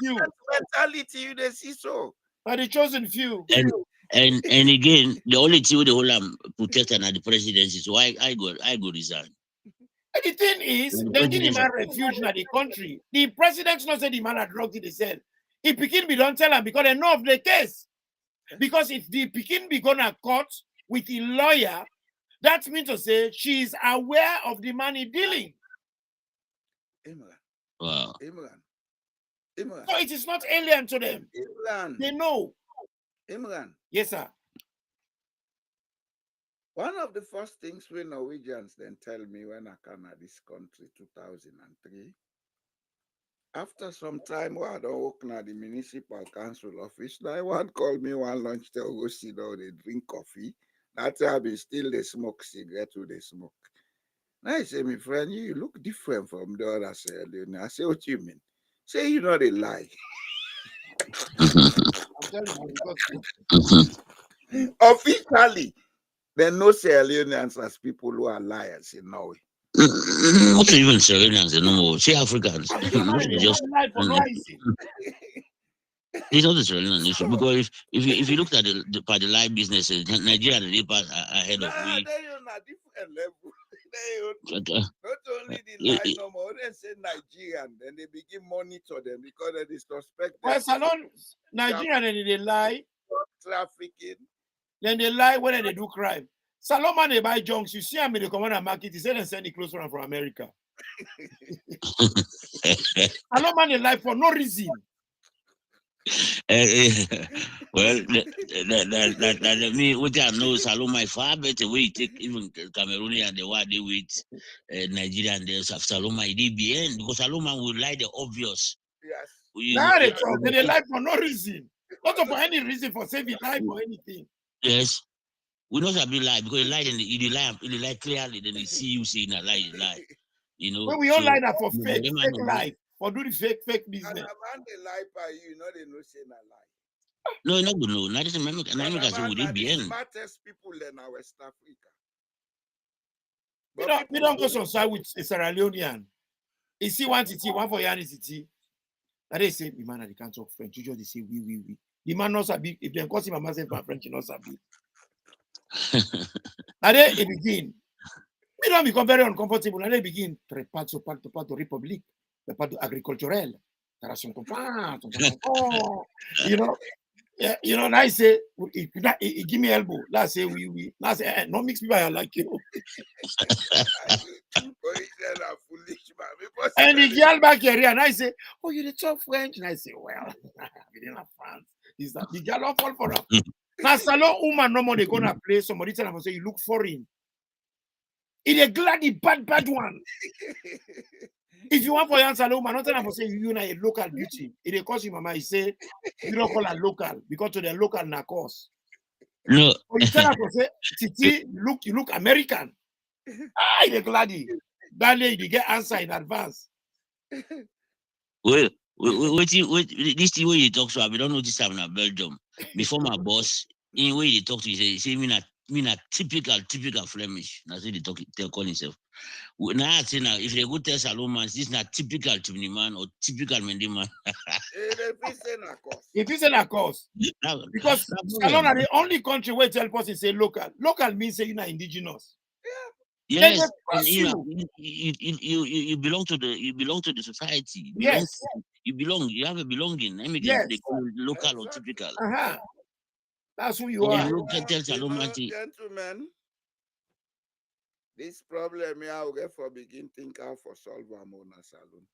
few. Mentality you they see so. But the chosen few. And again, the only thing with the whole protecting at the presidency, so I go resign. And the thing is, they give him a refuge in the country. The president not say the man had drugged in the cell. If Pikin be don't tell him because they know of the case. Because if the Pikin be gonna court with a lawyer, that means to say she is aware of the money dealing. Wow. So it is not alien to them. They know. Imran. Yes, sir. One of the first things we Norwegians then tell me when I come at this country, 2003, after some time, I don't work at the municipal council office. Now, one called me one lunch, they'll go sit down, they drink coffee. That's how they still they smoke cigarette to they smoke. Now I say, my friend, you look different from the other Sierra Leone. I say, what you mean? Say you know they lie. I'm telling you, because Officially, there are no Sierra Leoneans as people who are liars in Norway. Not even Sierra Leoneans no more. Say Africans. African man, they Just lie for no reason. it's not the Sierra Leone issue because if you look at the live business, Nigeria and the pass ahead of Nah, we. they on a different level. They on, But, not only the lie no more, they say Nigerian, then they begin monitor them because they suspect Well, them Salon, Nigerian, and they lie. trafficking. Then they lie when they do crime. Salon man, they buy junks. You see them in the common market. He said they send the clothes from America. Salon man, they lie for no reason. well, that me what I know, Saloma far better way take even Cameroonian the what they with Nigeria and the Saloma DBN because Saloma will lie the obvious. Yes. You Now know, they talk. They lie for no reason. Not for any reason for saving life or anything. yes. We know that be lie because you lie and you lie clearly, then they see you saying a lie, you know. When we all so, lie that for you know, fake them and life, for do the fake And business. a man they lie by you know they know say na lie. No, no, no. Not just remember, And a say man would are it the be end? smartest people in our West Africa. We don't go some side with a Sierra Leonean. You see one for Yanni city. And they say, the man, they can't talk French. You just say, we. The man knows sabi. If they call him a massive French, he knows sabi. And then it begin. We don't become very uncomfortable. And they begin. Reparto Republic. Reparto agriculturel. You know. Yeah, you know, I say, give me elbow. Let's say we. Let's say, no mix people like you. And the girl back here, and I say, oh, you the talk French? And I say, well, we didn't have France. Is that the girl don't fall for her? Now, salon woman, no more they gonna play. Somebody tell them, say, you look foreign. It a glad the bad one. If you want for your salon woman, not tell them, say, you know, a local beauty. It a cost you, mama. He say, you don't call her local because to the local na cost. No. But you tell her, say, Titi, you look American. Ah, it a gladdy. That lady get answer in advance. Well, wait, this thing where you talk to, we don't know this time in Belgium. Before my boss, in way they talk to you, say me not typical Flemish. That's what they call himself. Now I say now, if they go tell Salomon, this is not typical Tibni man or typical Mendy man. If you say a course, because Salon are the only country where tell person say local. Local means say you're not indigenous. Yes, and you belong to the society. Yes, You have a belonging. I mean, yes. they call it local or typical. That's who you are. You can tell Gentlemen, this problem here I will get for begin think how for solve am on a salon.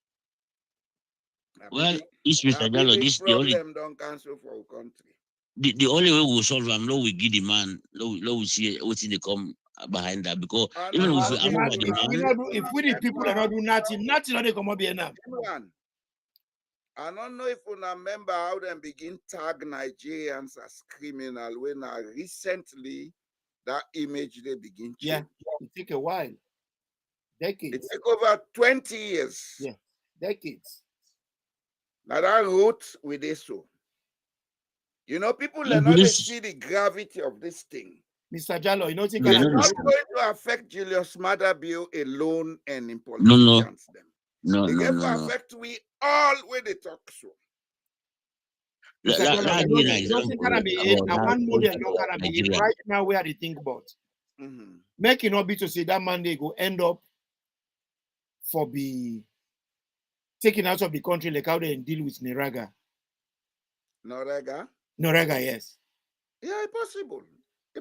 Well, this Mr. Jallo, this the only don't cancel for our country. The only way we'll solve them, we give the man, we see what's in the come behind that because even if we the people that don't do nothing not they come up here now. I don't know if you remember how they begin tag Nigerians as criminal when recently that image they begin change. Yeah, it take a while. Decades. It took over 20 years. Yeah, decades. Now that route with this so. You know, people are not see the gravity of this thing. Mr. Jallo, you know, it's not going to affect Julius Maada Bio alone and in politicians. No. They can affect we all when they talk so. One model not be right now where they think about. Make it not be to say that man they go end up for be taken out of the country like how they deal with Niraga. Norega, yes. Yeah, possible.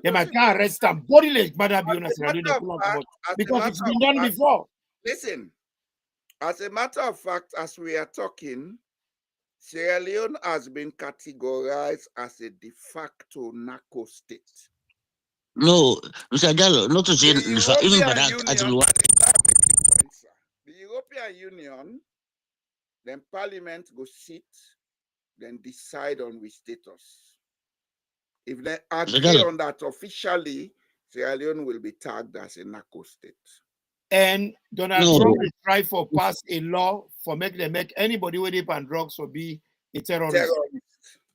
They might can't arrest them. Body leg, Maada Bio, because it's been done before. Listen, as a matter of fact, as we are talking, Sierra Leone has been categorized as a de facto narco state. No, Mr. Jallo, not to say The even European for that, Union, actually, the European Union, then Parliament go sit, then decide on which status. If they agree Jallo. on that officially, Sierra Leone will be tagged as a narco state. And Donald No. Trump is trying for pass a law for make anybody with it and drugs or be a terrorist.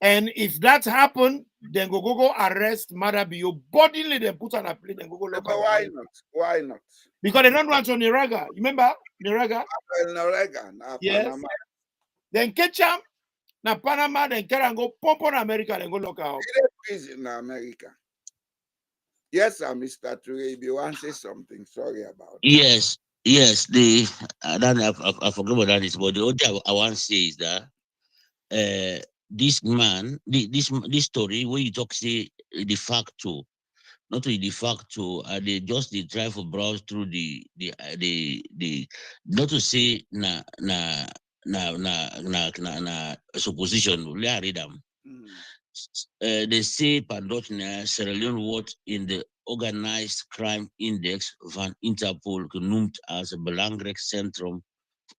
And if that happen, then go arrest Maada Bio bodily, then put on a plane and go lock But why not? Why not? Because they don't want to Niraga. You remember Niraga? Well, Niraga, Yes. Panama. Then catch him, na Panama, then carry and go pump on America and go lock out. In America. Yes, sir, Mr. Ture, if you want to say something, sorry about that. Yes, the I forgot what that is, but the only thing I want to say is that this man, this story where you talk say de facto, not the de facto, they just they try for browse through the not to say na supposition. Let I read them. They say Pandotnia, Sierra Leone was in the organized crime index van Interpol genoemd as een belangrijk centrum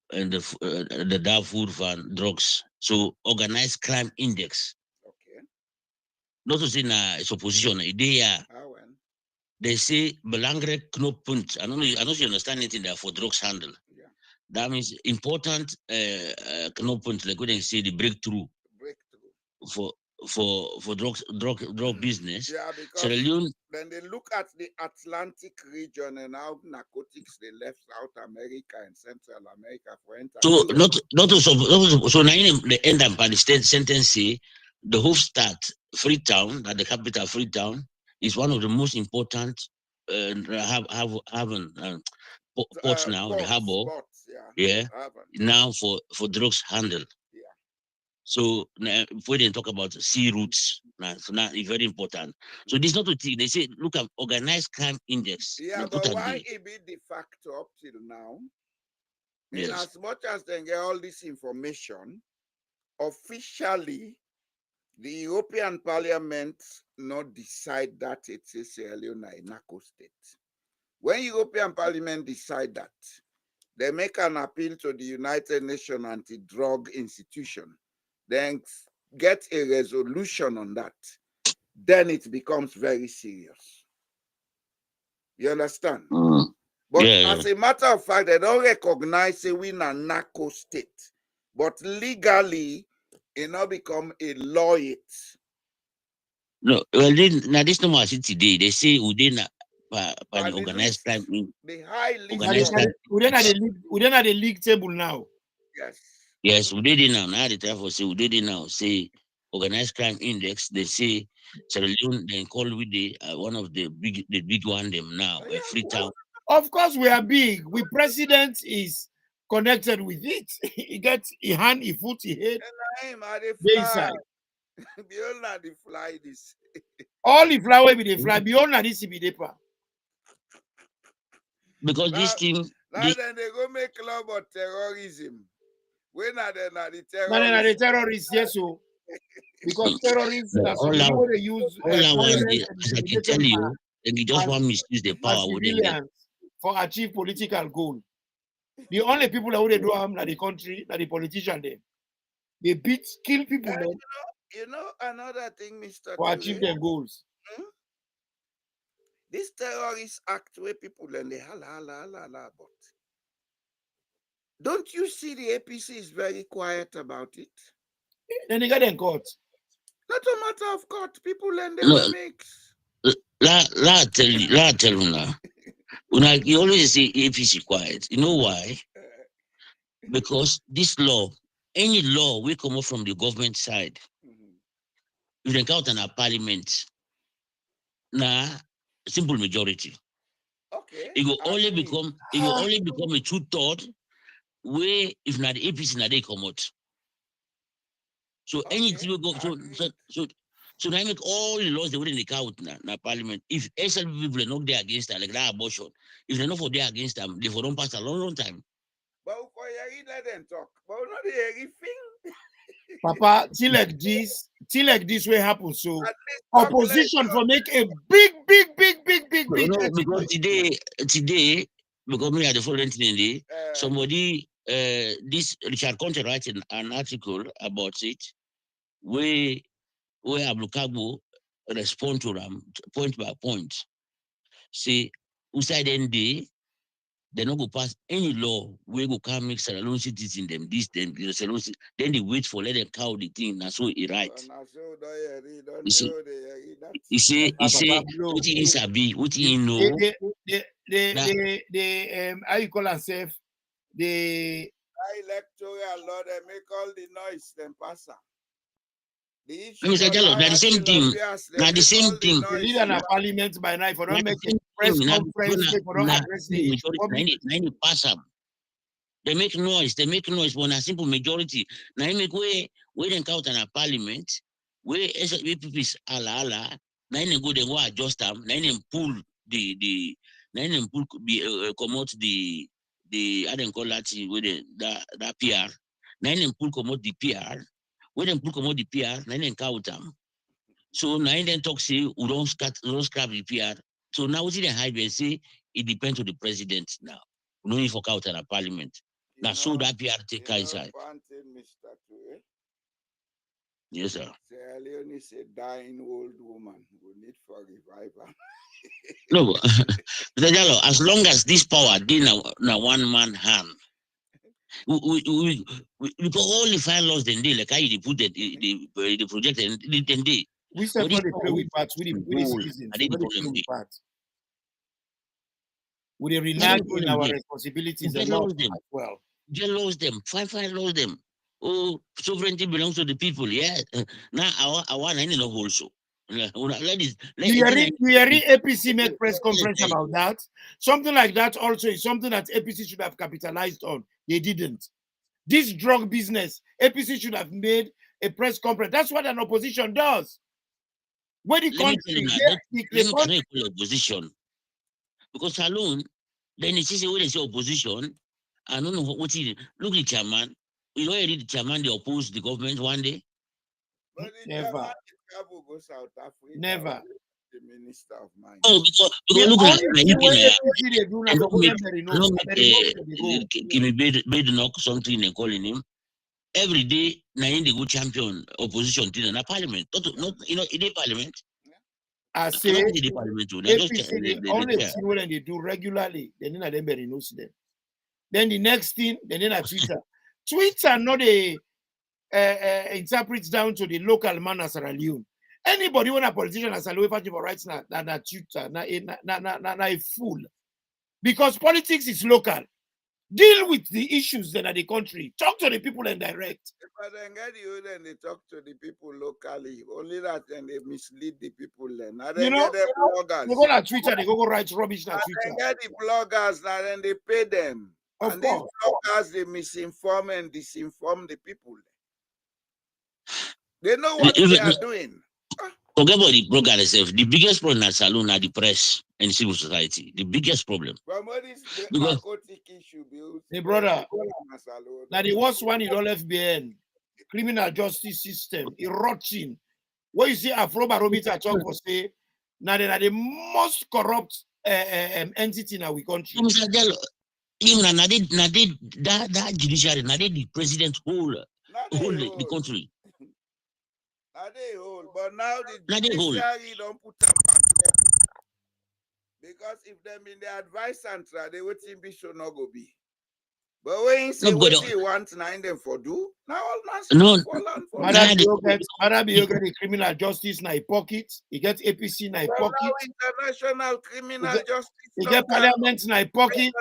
in the Darfur van drugs. So organized crime index. Okay. Not to say na supposition, idea. They say belangrijk knooppunt. I don't know if you understand anything there for drugs handle. Yeah. That means important knooppunt, like when they say the breakthrough. For drug business. Yeah, because Sierra Leone, then they look at the Atlantic region and how narcotics they left South America and Central America for entry. So now the end up by the state sentence say the Hoofdstad Freetown, that the capital Freetown, is one of the most important ports now, the harbor. Ports, yeah. Now for drugs handle. So now, before they talk about sea routes, so now it's very important. So this is not a thing. They say look at organized crime index. Yeah, but why it be de facto up till now? Yes. In as much as they get all this information, officially, the European Parliament not decide that it's a Sierra Leone a narco state. When European Parliament decide that, they make an appeal to the United Nations Anti-Drug Institution. Then get a resolution on that, then it becomes very serious. You understand? But as a matter of fact, they don't recognize we in a narco state. But legally, it now become a law. No, well, now this no more today. They say we didn't organized crime. The high organized crime. We don't have the league table now. Yes. Yes, we did it now. Now the therefore say we did it now. Say organized crime index. They say Sierra Leone then call with the one of the big one them now. Freetown. Of course, we are big. We president is connected with it. He gets a hand, a foot, a head. Inside. Beyond the fly this. All the fly will be the fly. Beyond this be the pa. Because this team. Now then they go make law about terrorism. When are they not the terrorists? Now the terrorists, yes, so. Because terrorists are all they use. All I want is, as I can tell you, and you just want to misuse the power civilians for achieve political goal. The only people that would do harm in the country, that the politicians, they beat, kill people. You know another thing, Mr. For achieve their goals. This terrorist act where people and they hala, but don't you see the APC is very quiet about it? Then they got them caught. Not a matter of court. People and they mix. La tell you now. You always say APC quiet. You know why? Because this law, any law will come up from the government side. If they count in a parliament, simple majority. Okay. It will only become a 2/3 where if not the APC they come out. So anything will go so now make all the laws they wouldn't take out na parliament. If SLP people are not there against that, like that abortion, if they're not for there against them, they don't pass a long time. But let them talk. But not the thing. Papa, till like this will happen. So opposition for make a big because today, because me at the following thing, somebody, this Richard Conte writing an article about it, where Ablukabu respond to them point by point. Say, outside ND, they not go pass any law where go come make Sierra Leone citizens them, this, them, then they wait for let them cow the thing. That's so he right. You see, what he sabi, what he know. How you call yourself? The electoral law, they make all the noise, then pass am. Mr. Jallo, now the same thing. Now the same thing. The leader of parliament by night for don't make a press conference for don't address the public. They make noise. When a simple majority. Now you make way then count in a parliament. Where PPs ala. Now you go then go adjust them. Now you pull the. Now you pull come out the I don't call that with that PR. Now you pull come out the PR. When them put come out the PR, now then count them. So now then talk say we don't scrap the PR. So now we see the hide and say it depends on the president now. We don't need for count in a parliament. Now so that PR take inside. Yes, sir. Sierra Leone is a dying old woman who need for revival. No, Mr. Jallo, as long as this power did now one man hand. We put all the 5 laws then they like how you put the project and then they. We start the play with parts with the citizens. We rely on our responsibilities a lot as well. They lost them. 5 lost them. Oh, sovereignty belongs to the people. Yeah. Now I want any no also. You hear APC make press conference about that? Something like that also is something that APC should have capitalized on. They didn't. This drug business, APC should have made a press conference. That's what an opposition does. Where the country, the opposition, because alone, then it is when they say opposition. I don't know what it is. Look, the chairman. You know, the chairman they oppose the government one day. Never. Never. The minister of mine. Oh, because look like you can something they calling him every day. Now in the good champion opposition in a parliament. Not in the parliament. I say the parliament too. Only thing when they do regularly, then they knows them. Then the next thing, then a Twitter. Twitter not a interprets down to the local man as Sierra Leone. Anybody when a politician has a low for rights now that Twitter na a fool. Because politics is local. Deal with the issues that are the country. Talk to the people and direct. But then get you then they talk to the people locally. Only that then they mislead the people then. Now they get the bloggers. They go on Twitter, they go write rubbish on Twitter. They get the bloggers now then they pay them. Of and course. these bloggers they misinform and disinform the people. They know what they are doing. Forget about the blogger itself. The biggest problem at Salon are the press and civil society. The biggest problem. Because hey brother, now the worst one in all FBN, criminal justice system, rotting. What you see Afrobarometer talk for say, now they are the most corrupt entity in our country. Even that judiciary, now the president hold the country. They hold, but now the judiciary don't put them back. Because if them in the advice center, they would think should not go be. But when you say what you want nine them for do, now all nonsense. Maada Bio get the criminal justice in his pocket. He gets APC in his pocket. International criminal justice. He get parliament in his pocket.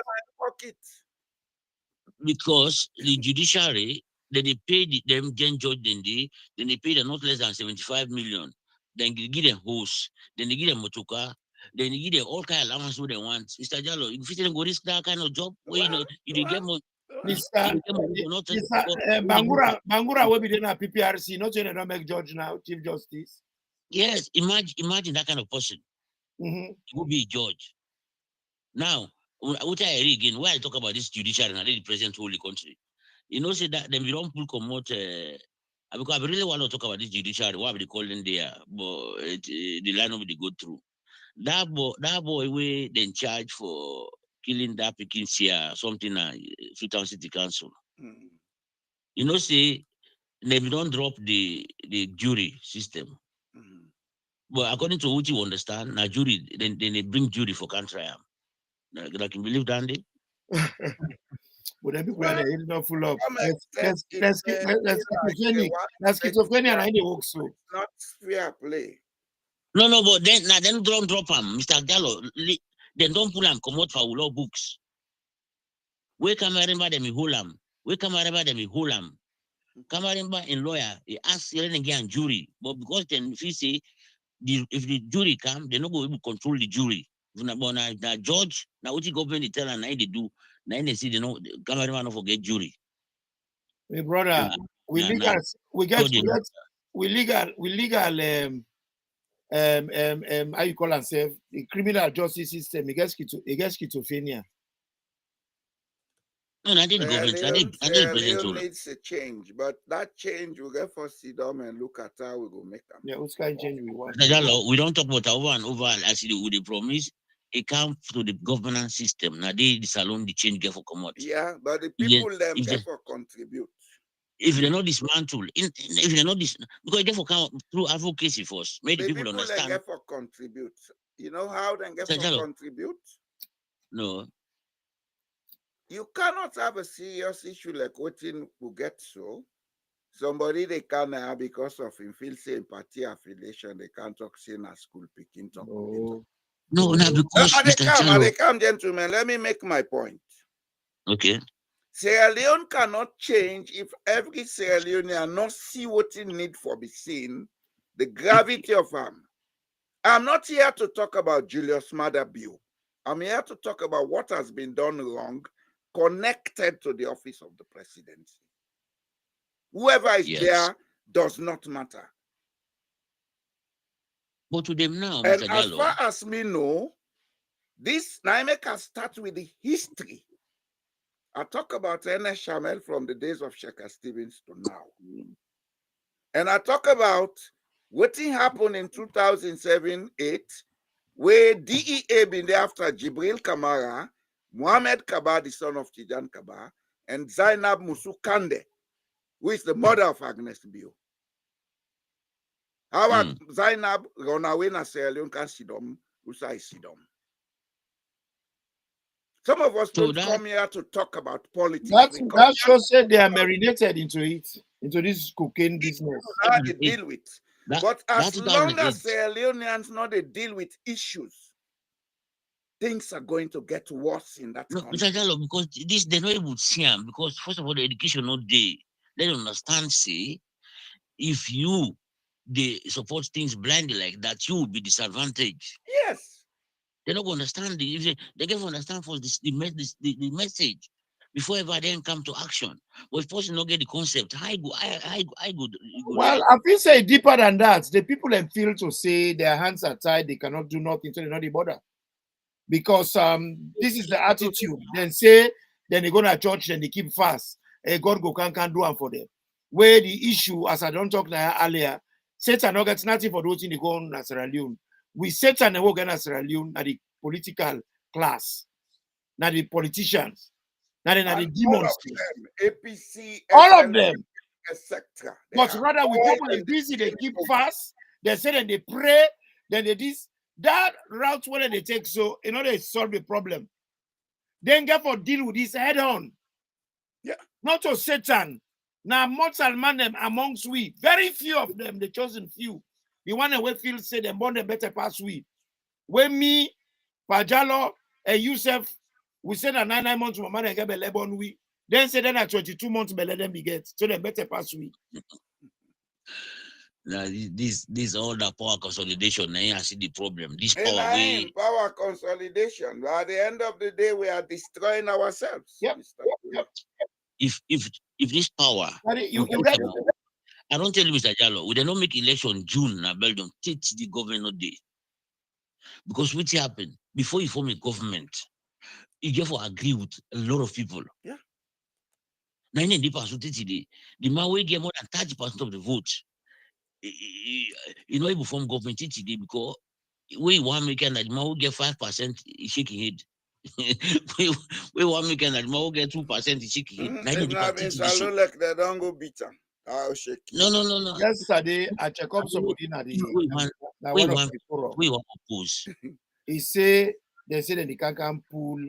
Because the judiciary, then they pay them then judge then they pay them not less than 75 million. Then they give them host, then they give them motoka, then they give them all kind of allowance who they want. Mr. Jallo, if you go risk that kind of job, where you get more. Mr. Bangura will be there at PPRC, not saying they don't make judge now, Chief Justice. Yes, imagine that kind of person. He will be a judge. Now, what I read again, why I talk about this judiciary and the president whole the country. You know, say that then we don't pull commot because I really want to talk about this judiciary, what we call them there, but the line of the go through. that boy we then charge for killing that Pekin Sia, something Freetown City Council. Mm. You know, say they don't drop the jury system. Mm. But according to what you understand, now jury, then they bring jury for country. I can believe that. But then people Well, are not full up. some extent, Let's it keep may be schizophrenic. like That's schizophrenia and I work so. it's not fair play. No, but then don't drop him, Mr. Gallo. Then don't pull him, come out for law books. We come remember them in Hulam. We come remember them in Hulam. Come remember in lawyer, he asks again jury. But because then if he say if the jury come, they're not going to control the jury. Now judge, now what the government tell and now they do, now they see they know come remember not forget jury. My brother, we legal how you call ourselves the criminal justice system against schizophrenia. No, I didn't government. I did President needs a change, but that change will get for sit down and look at how we go make them. Yeah, what's kind of change we want? We don't talk about over and over. Actually, with the promise, it comes to the governance system. Now they salon the change get for commodity. Yeah, but the people them get for contribute. If they're not dismantled, if they're not because they for come through advocacy first, make the people understand. They get for contribute. You know how they get for contribute? No. You cannot have a serious issue like what will get so. Somebody they can because of him feel same party affiliation, they can't talk saying a school picking talk. No, because they come, gentlemen. Let me make my point. Okay. Sierra Leone cannot change if every Sierra Leonean not see what he need for be seen, the gravity of harm. I'm not here to talk about Julius Maada Bio. I'm here to talk about what has been done wrong connected to the office of the presidency. Whoever is there does not matter. But to them now, and Mr. as Gallo, far as me know, this Naimeka start with the history. I talk about Ernest Shamel from the days of Sheikh Stevens to now. And I talk about what happened in 2007-8, where DEA been there after Jibril Kamara, Mohammed Kaba, the son of Tijan Kaba, and Zainab Musu Kande, who is the mother of Agnes Bio. How Zainab run away na Sierra Leone can Sidom, Usai Sidom. Some of us don't come here to talk about politics. That shows that they are marinated into this cocaine business. How they deal with. But as long as Sierra Leoneans know they deal with issues, things are going to get worse in that country. Because this they're not able to see them because first of all the education not there. They don't understand, say, if you they support things blindly like that, you will be disadvantaged. Yes. They're not going to understand it. They get to understand for the message before ever then come to action. But if person not get the concept, I go. Well, I feel say deeper than that. The people then feel to say their hands are tied, they cannot do nothing, so they not the border. Because this is the attitude. Then they go to church, then they keep fast. God go can't do one for them. Where the issue, as I don't talk earlier, Satan not gets nothing for those in the go on Sierra Leone. We Satan and work in Sierra Leone at the political class, not the politicians, not the demons. APC, all of them. Etc. But rather with people they busy, they keep fast, they say that they pray, then they this that route where they take so in order to solve the problem. Then get for deal with this head on. Yeah. Not to Satan. Now mortal man them amongst we. Very few of them, the chosen few. The one that we feel say them born them better pass we. When me, Pajalo, and Yusuf, we send a 9 months to my man and get a Lebanon we. Then say then at 22 months, but let them be get. So they better pass we. Now this all the power consolidation. Now I see the problem. This power power consolidation. But at the end of the day, we are destroying ourselves. Yep. If this power, I don't tell you, Mr. Jallo, we did not make election June na Belgium. Teach the government day. Because what happened before you form a government, you have to agree with a lot of people. Yeah. Now, the man will get more than 30% of the votes. You know, able form government today because we 1 weekend that will get 5% shaking head. we 1 weekend that will get 2% shaking head. If not been Salulek, they don't go beat them. I'll shake it. No. Yesterday, I check up somebody na the We one of want the forum. we want oppose. He say they can't pull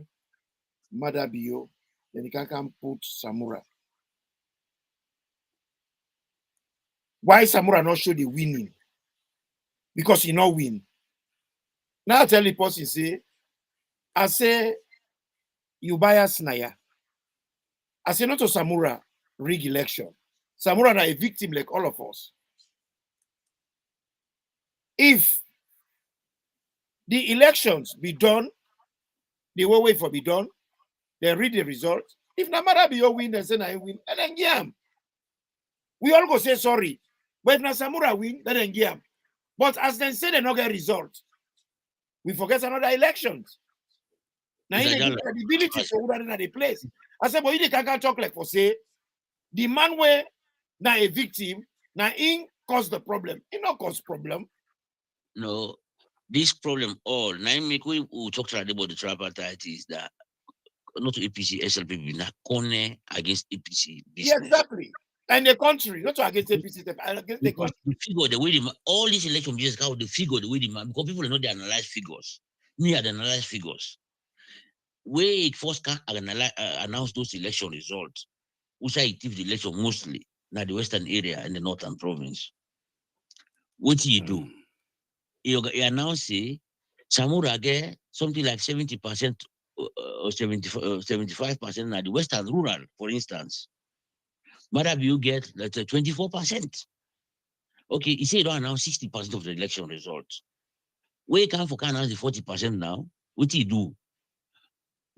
Maada Bio, then they can't put Samura. Why Samura not show the winning? Because he not win. Now I tell the person say, I say you bias Naya. I say not to Samura rig election. Samura are a victim like all of us. If the elections be done, the way for be done, they read the result. If Maada Bio win, they say I win, and then yeah. We all go say sorry. But if Samura win, then yeah. But as they say they not get result, we forget another elections. Now in the credibility for who in the place. I said, but you can't talk like for say the man where now a victim, now in cause the problem. It not cause problem. No, this problem all now make we talk to about the tripartite is that not APC, SLP, not corner against APC business. Yeah, exactly. And the country, not against APC, against the country. The figure, the way they all these election just how the figure, the way they because people know they analyze figures. Me, I analyze figures. Where it first can announce those election results, which I give the election mostly now the western area and the northern province. What do you do? You announce Samura get something like 70% or 75% now the western rural, for instance. Maada Bio get 24%. Okay, you say you don't announce 60% of the election results. Where you can announce the 40% now, what do you do?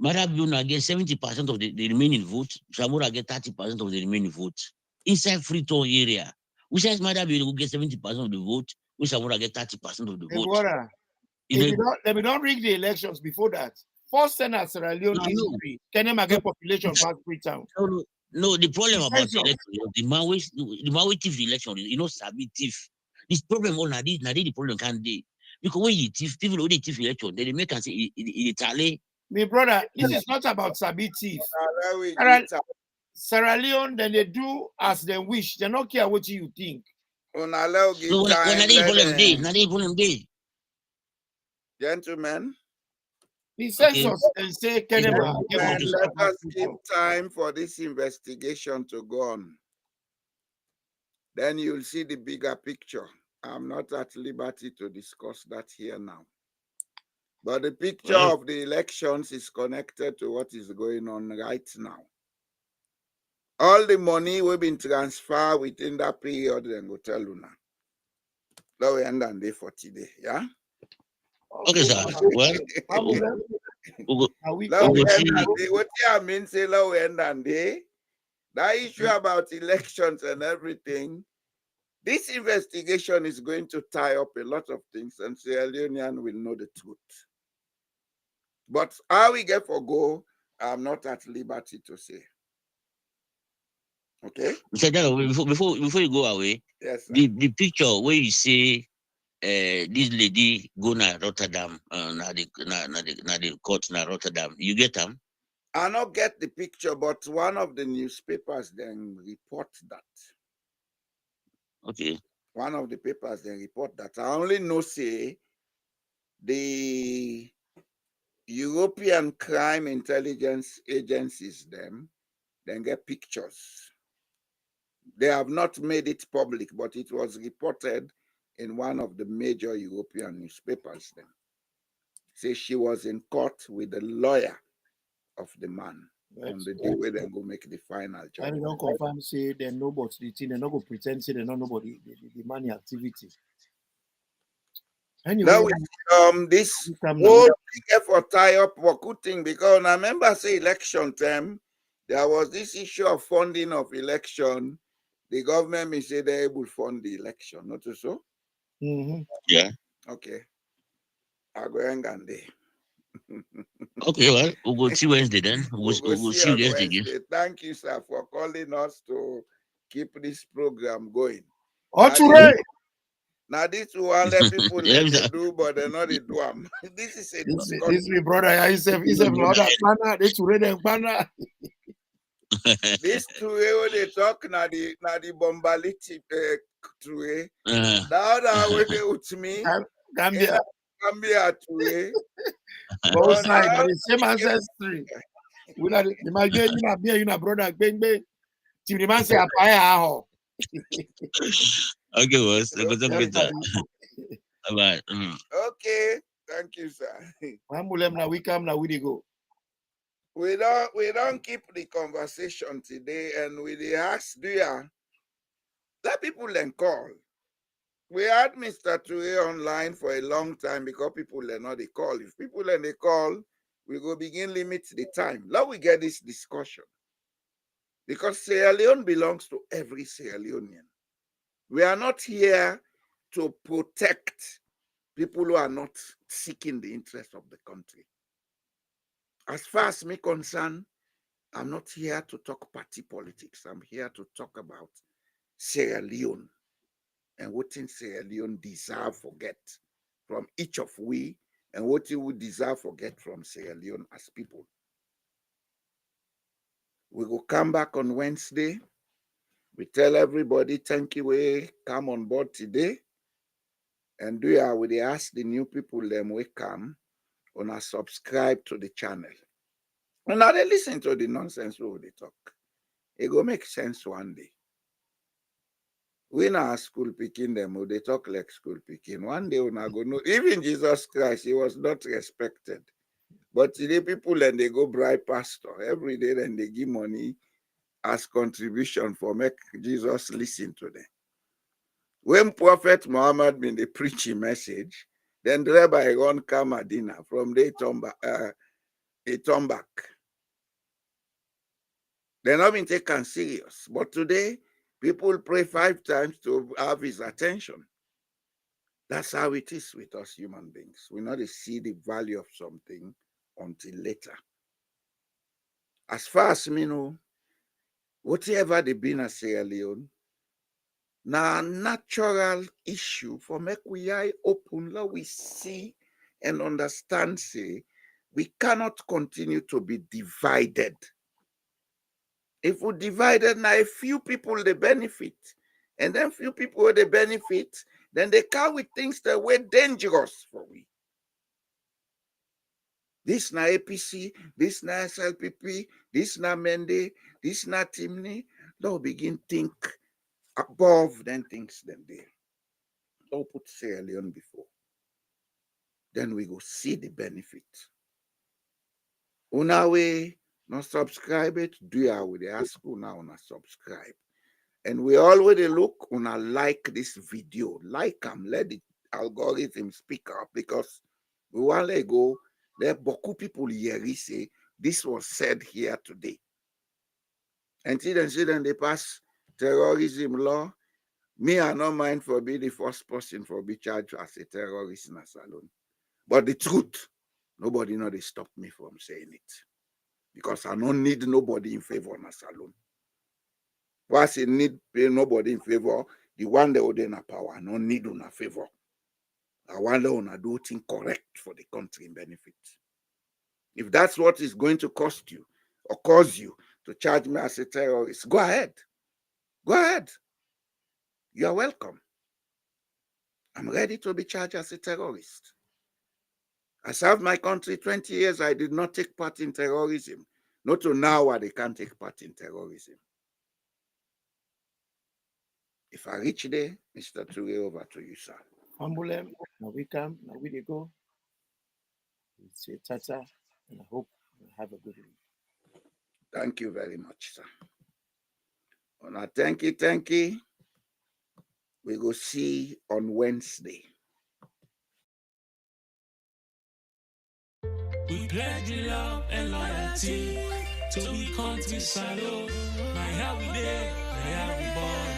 Maada Bio now get 70% of the remaining votes. Samura get 30% of the remaining votes. Inside Freetown area, which says Maada Bio will get 70% of the vote, which Samura get 30% of the vote. If we don't rig the elections before that, first Senate Sierra Leone history, can get population past Freetown. No, the problem about the election, the man we thief the election, you know, sabi thief. This problem all the problem can't be. Because when you thief, people already thief election, then they make us say it tally. My brother, this is not about sabi thief. Sierra Leone, then they do as they wish. They don't care what you think. Gentlemen, the census and say, let us give time for this investigation to go on. Then you'll see the bigger picture. I'm not at liberty to discuss that here now. But the picture of the elections is connected to what is going on right now. All the money will be transferred within that period, then go tell you now. Now we end on day for today, yeah? Okay, sir. Well, what I mean, say, now we end on day. That issue about elections and everything, this investigation is going to tie up a lot of things, and Sierra Leonean will know the truth. But how we get for go, I'm not at liberty to say. Okay. Before you go away, yes, the picture where you say this lady go na Rotterdam, na the court na Rotterdam, you get them? I not get the picture, but one of the newspapers then report that. Okay. One of the papers then report that. I only know say the European crime intelligence agencies then get pictures. They have not made it public, but it was reported in one of the major European newspapers then. Say she was in court with the lawyer of the man on the day where they go make the final judgment. I don't confirm say they know about the thing, they not go pretend say they don't know about the money activity. Anyway, now this whole thing effort tie up for good thing, because I remember say election time, there was this issue of funding of election. The government may say they will fund the election, not so? Mm-hmm. Yeah. Okay. I'll go hang on there. Okay, well, we'll go see Wednesday then. We'll see you guys again. Thank you, sir, for calling us to keep this program going. Now this one let people let they do, but they're not they do them. This is a discussion. This my brother. He's a lot of banner. They to read them banner. This two they talk na the bombaliti two Now when they with me, Gambia. Gambia two Both sides, but the same ancestry. We not the man you na brother bang bang. Till the man say apaya aho. Okay, boss. Bye. Okay, thank you, sir. Now we come now we go. We don't keep the conversation today, and we ask, let people then call. We had Mr. Toure online for a long time because people are not they call. If people and they call, we go begin limit the time. Now we get this discussion. Because Sierra Leone belongs to every Sierra Leonean. We are not here to protect people who are not seeking the interest of the country. As far as me concerned, I'm not here to talk party politics. I'm here to talk about Sierra Leone and what in Sierra Leone deserve forget from each of we and what you would deserve forget from Sierra Leone as people. We will come back on Wednesday. We tell everybody thank you, we come on board today. And we ask the new people them we come on subscribe to the channel. And now they listen to the nonsense we they talk. It go make sense one day. We not school picking them, they talk like school picking. One day when I go no, even Jesus Christ, he was not respected. But today people and they go bribe pastor every day, and they give money as contribution for make Jesus listen to them. When Prophet Muhammad been the preaching message, then Rabbi Ron come Medina from the turn back. They're not been taken serious. But today, people pray 5 times to have his attention. That's how it is with us human beings. We not see the value of something until later. As far as me know, whatever they been at Sierra Leone, now natural issue for make we eye open, let we see and understand, say, we cannot continue to be divided. If we divided, now a few people they benefit, and then few people they benefit, then they carry things that were dangerous for we. This na APC, this na SLPP, this na Mende, this na Timney. They'll begin think above than things than there. Don't put Sierra Leone before. Then we go see the benefit. Una way not subscribe it, do ya with the ask una subscribe. And we already look una like this video. Like them, let the algorithm speak up, because we want to go. There are beaucoup people here say this was said here today. And then they pass terrorism law. Me, I don't mind for being the first person for be charged as a terrorist in a salon. But the truth, nobody know they stop me from saying it. Because I don't need nobody in favor in a salon. Once you need nobody in favor, the one that would in a power, I don't need on a favor. I want to do things correct for the country benefit. If that's what is going to cost you or cause you to charge me as a terrorist, go ahead. Go ahead. You are welcome. I'm ready to be charged as a terrorist. I served my country 20 years. I did not take part in terrorism. Not to now where they can't take part in terrorism. If I reach there, Mr. Toure, over to you, sir. Ambulem, now we come, now we go. We say tata, and I hope you have a good week. Thank you very much, sir. And thank you. We go see on Wednesday. We pledge love and loyalty to be country salute. My how we there, my how we born.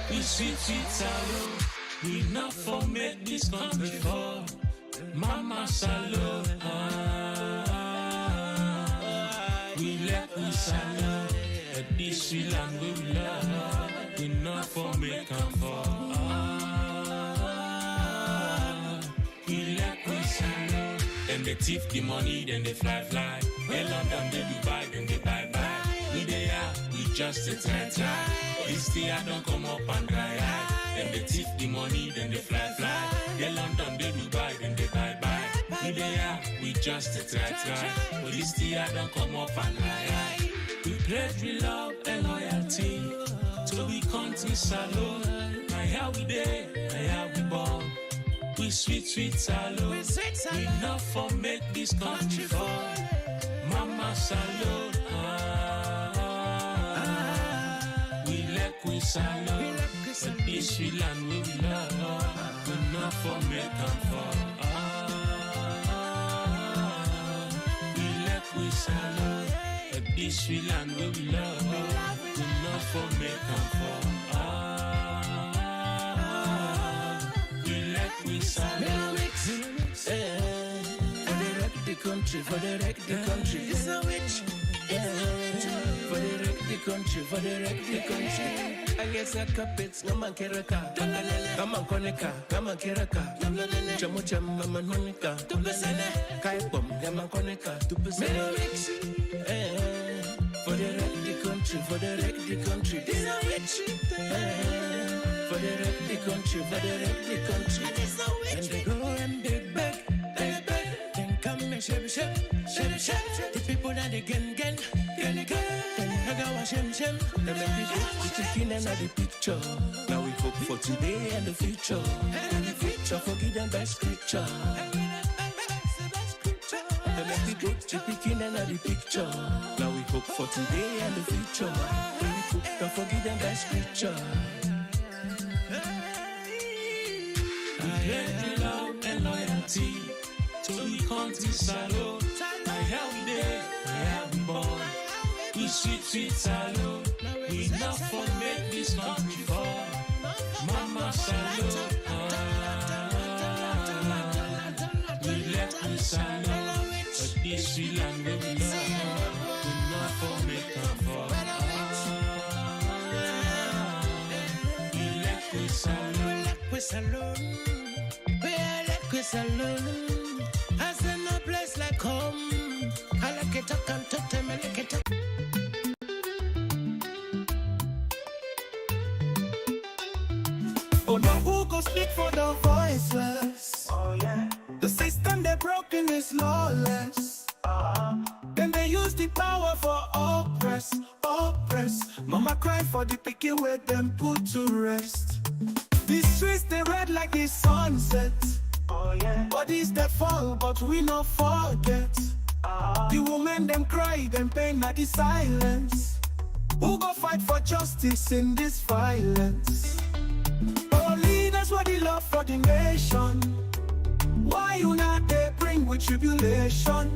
We sweet salute. We not for make this country fall. Mama salute. We let we salute. At this we land we love. We not for make them fall. Then they thief the money, then they fly. Hey London, they Dubai, then they bye. We they are, we just a try. This year don't come up and dry. Then they thief the money, then they fly. Hey London, they Dubai, then they bye. We they are, we just a try. But this year don't come up and dry. We pledge we love and loyalty to we country salute. Now how we day, now how we born. We sweet salute. Enough for make this country fall. Mama salute. We salute. This we land we love. Enough for make them fall. We salute. This we land we love. Enough for make them fall. We salute. For the wreck the country. It's a witch. For the wreck the country. I guess I carpets, no man kereka. Come on, Koneka, come on, Kereka. Chamucham, Maman Honika. Kaipom, Yaman Koneka. For the wreck the country, for the wreck the country. It's a witch. For the wreck the country, for the wreck the country. And they go and they beg. Shep. The people that they gen. Then Haga wa shem. They make me put the chicken in the picture. Now we hope for today and the future. Forgive them by scripture. They make me put the chicken in the picture. Now we hope for today and the future. Forgive them by scripture. We pledge love and loyalty to the country salute. My how we day, my how we born. We sweet salute. We enough for make this country fall. Mama salute. We let we salute. But this we land we love. We enough for make them fall. We let we salute. We salute. As in no place like home. I like it, I can't talk to me, like it. Oh no, who go speak for the voiceless? Oh yeah. The system they broken is lawless. Then they use the power for oppress. Mama cry for the picky where them put to rest. These streets they red like the sunset. Oh yeah. Bodies that fall, but we not forget. The women them cry, them pain at the silence. Who go fight for justice in this violence? Our leaders were the love for the nation. Why you not they bring with tribulation?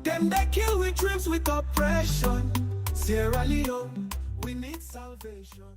Them they kill with dreams with oppression. Sierra Leone, we need salvation.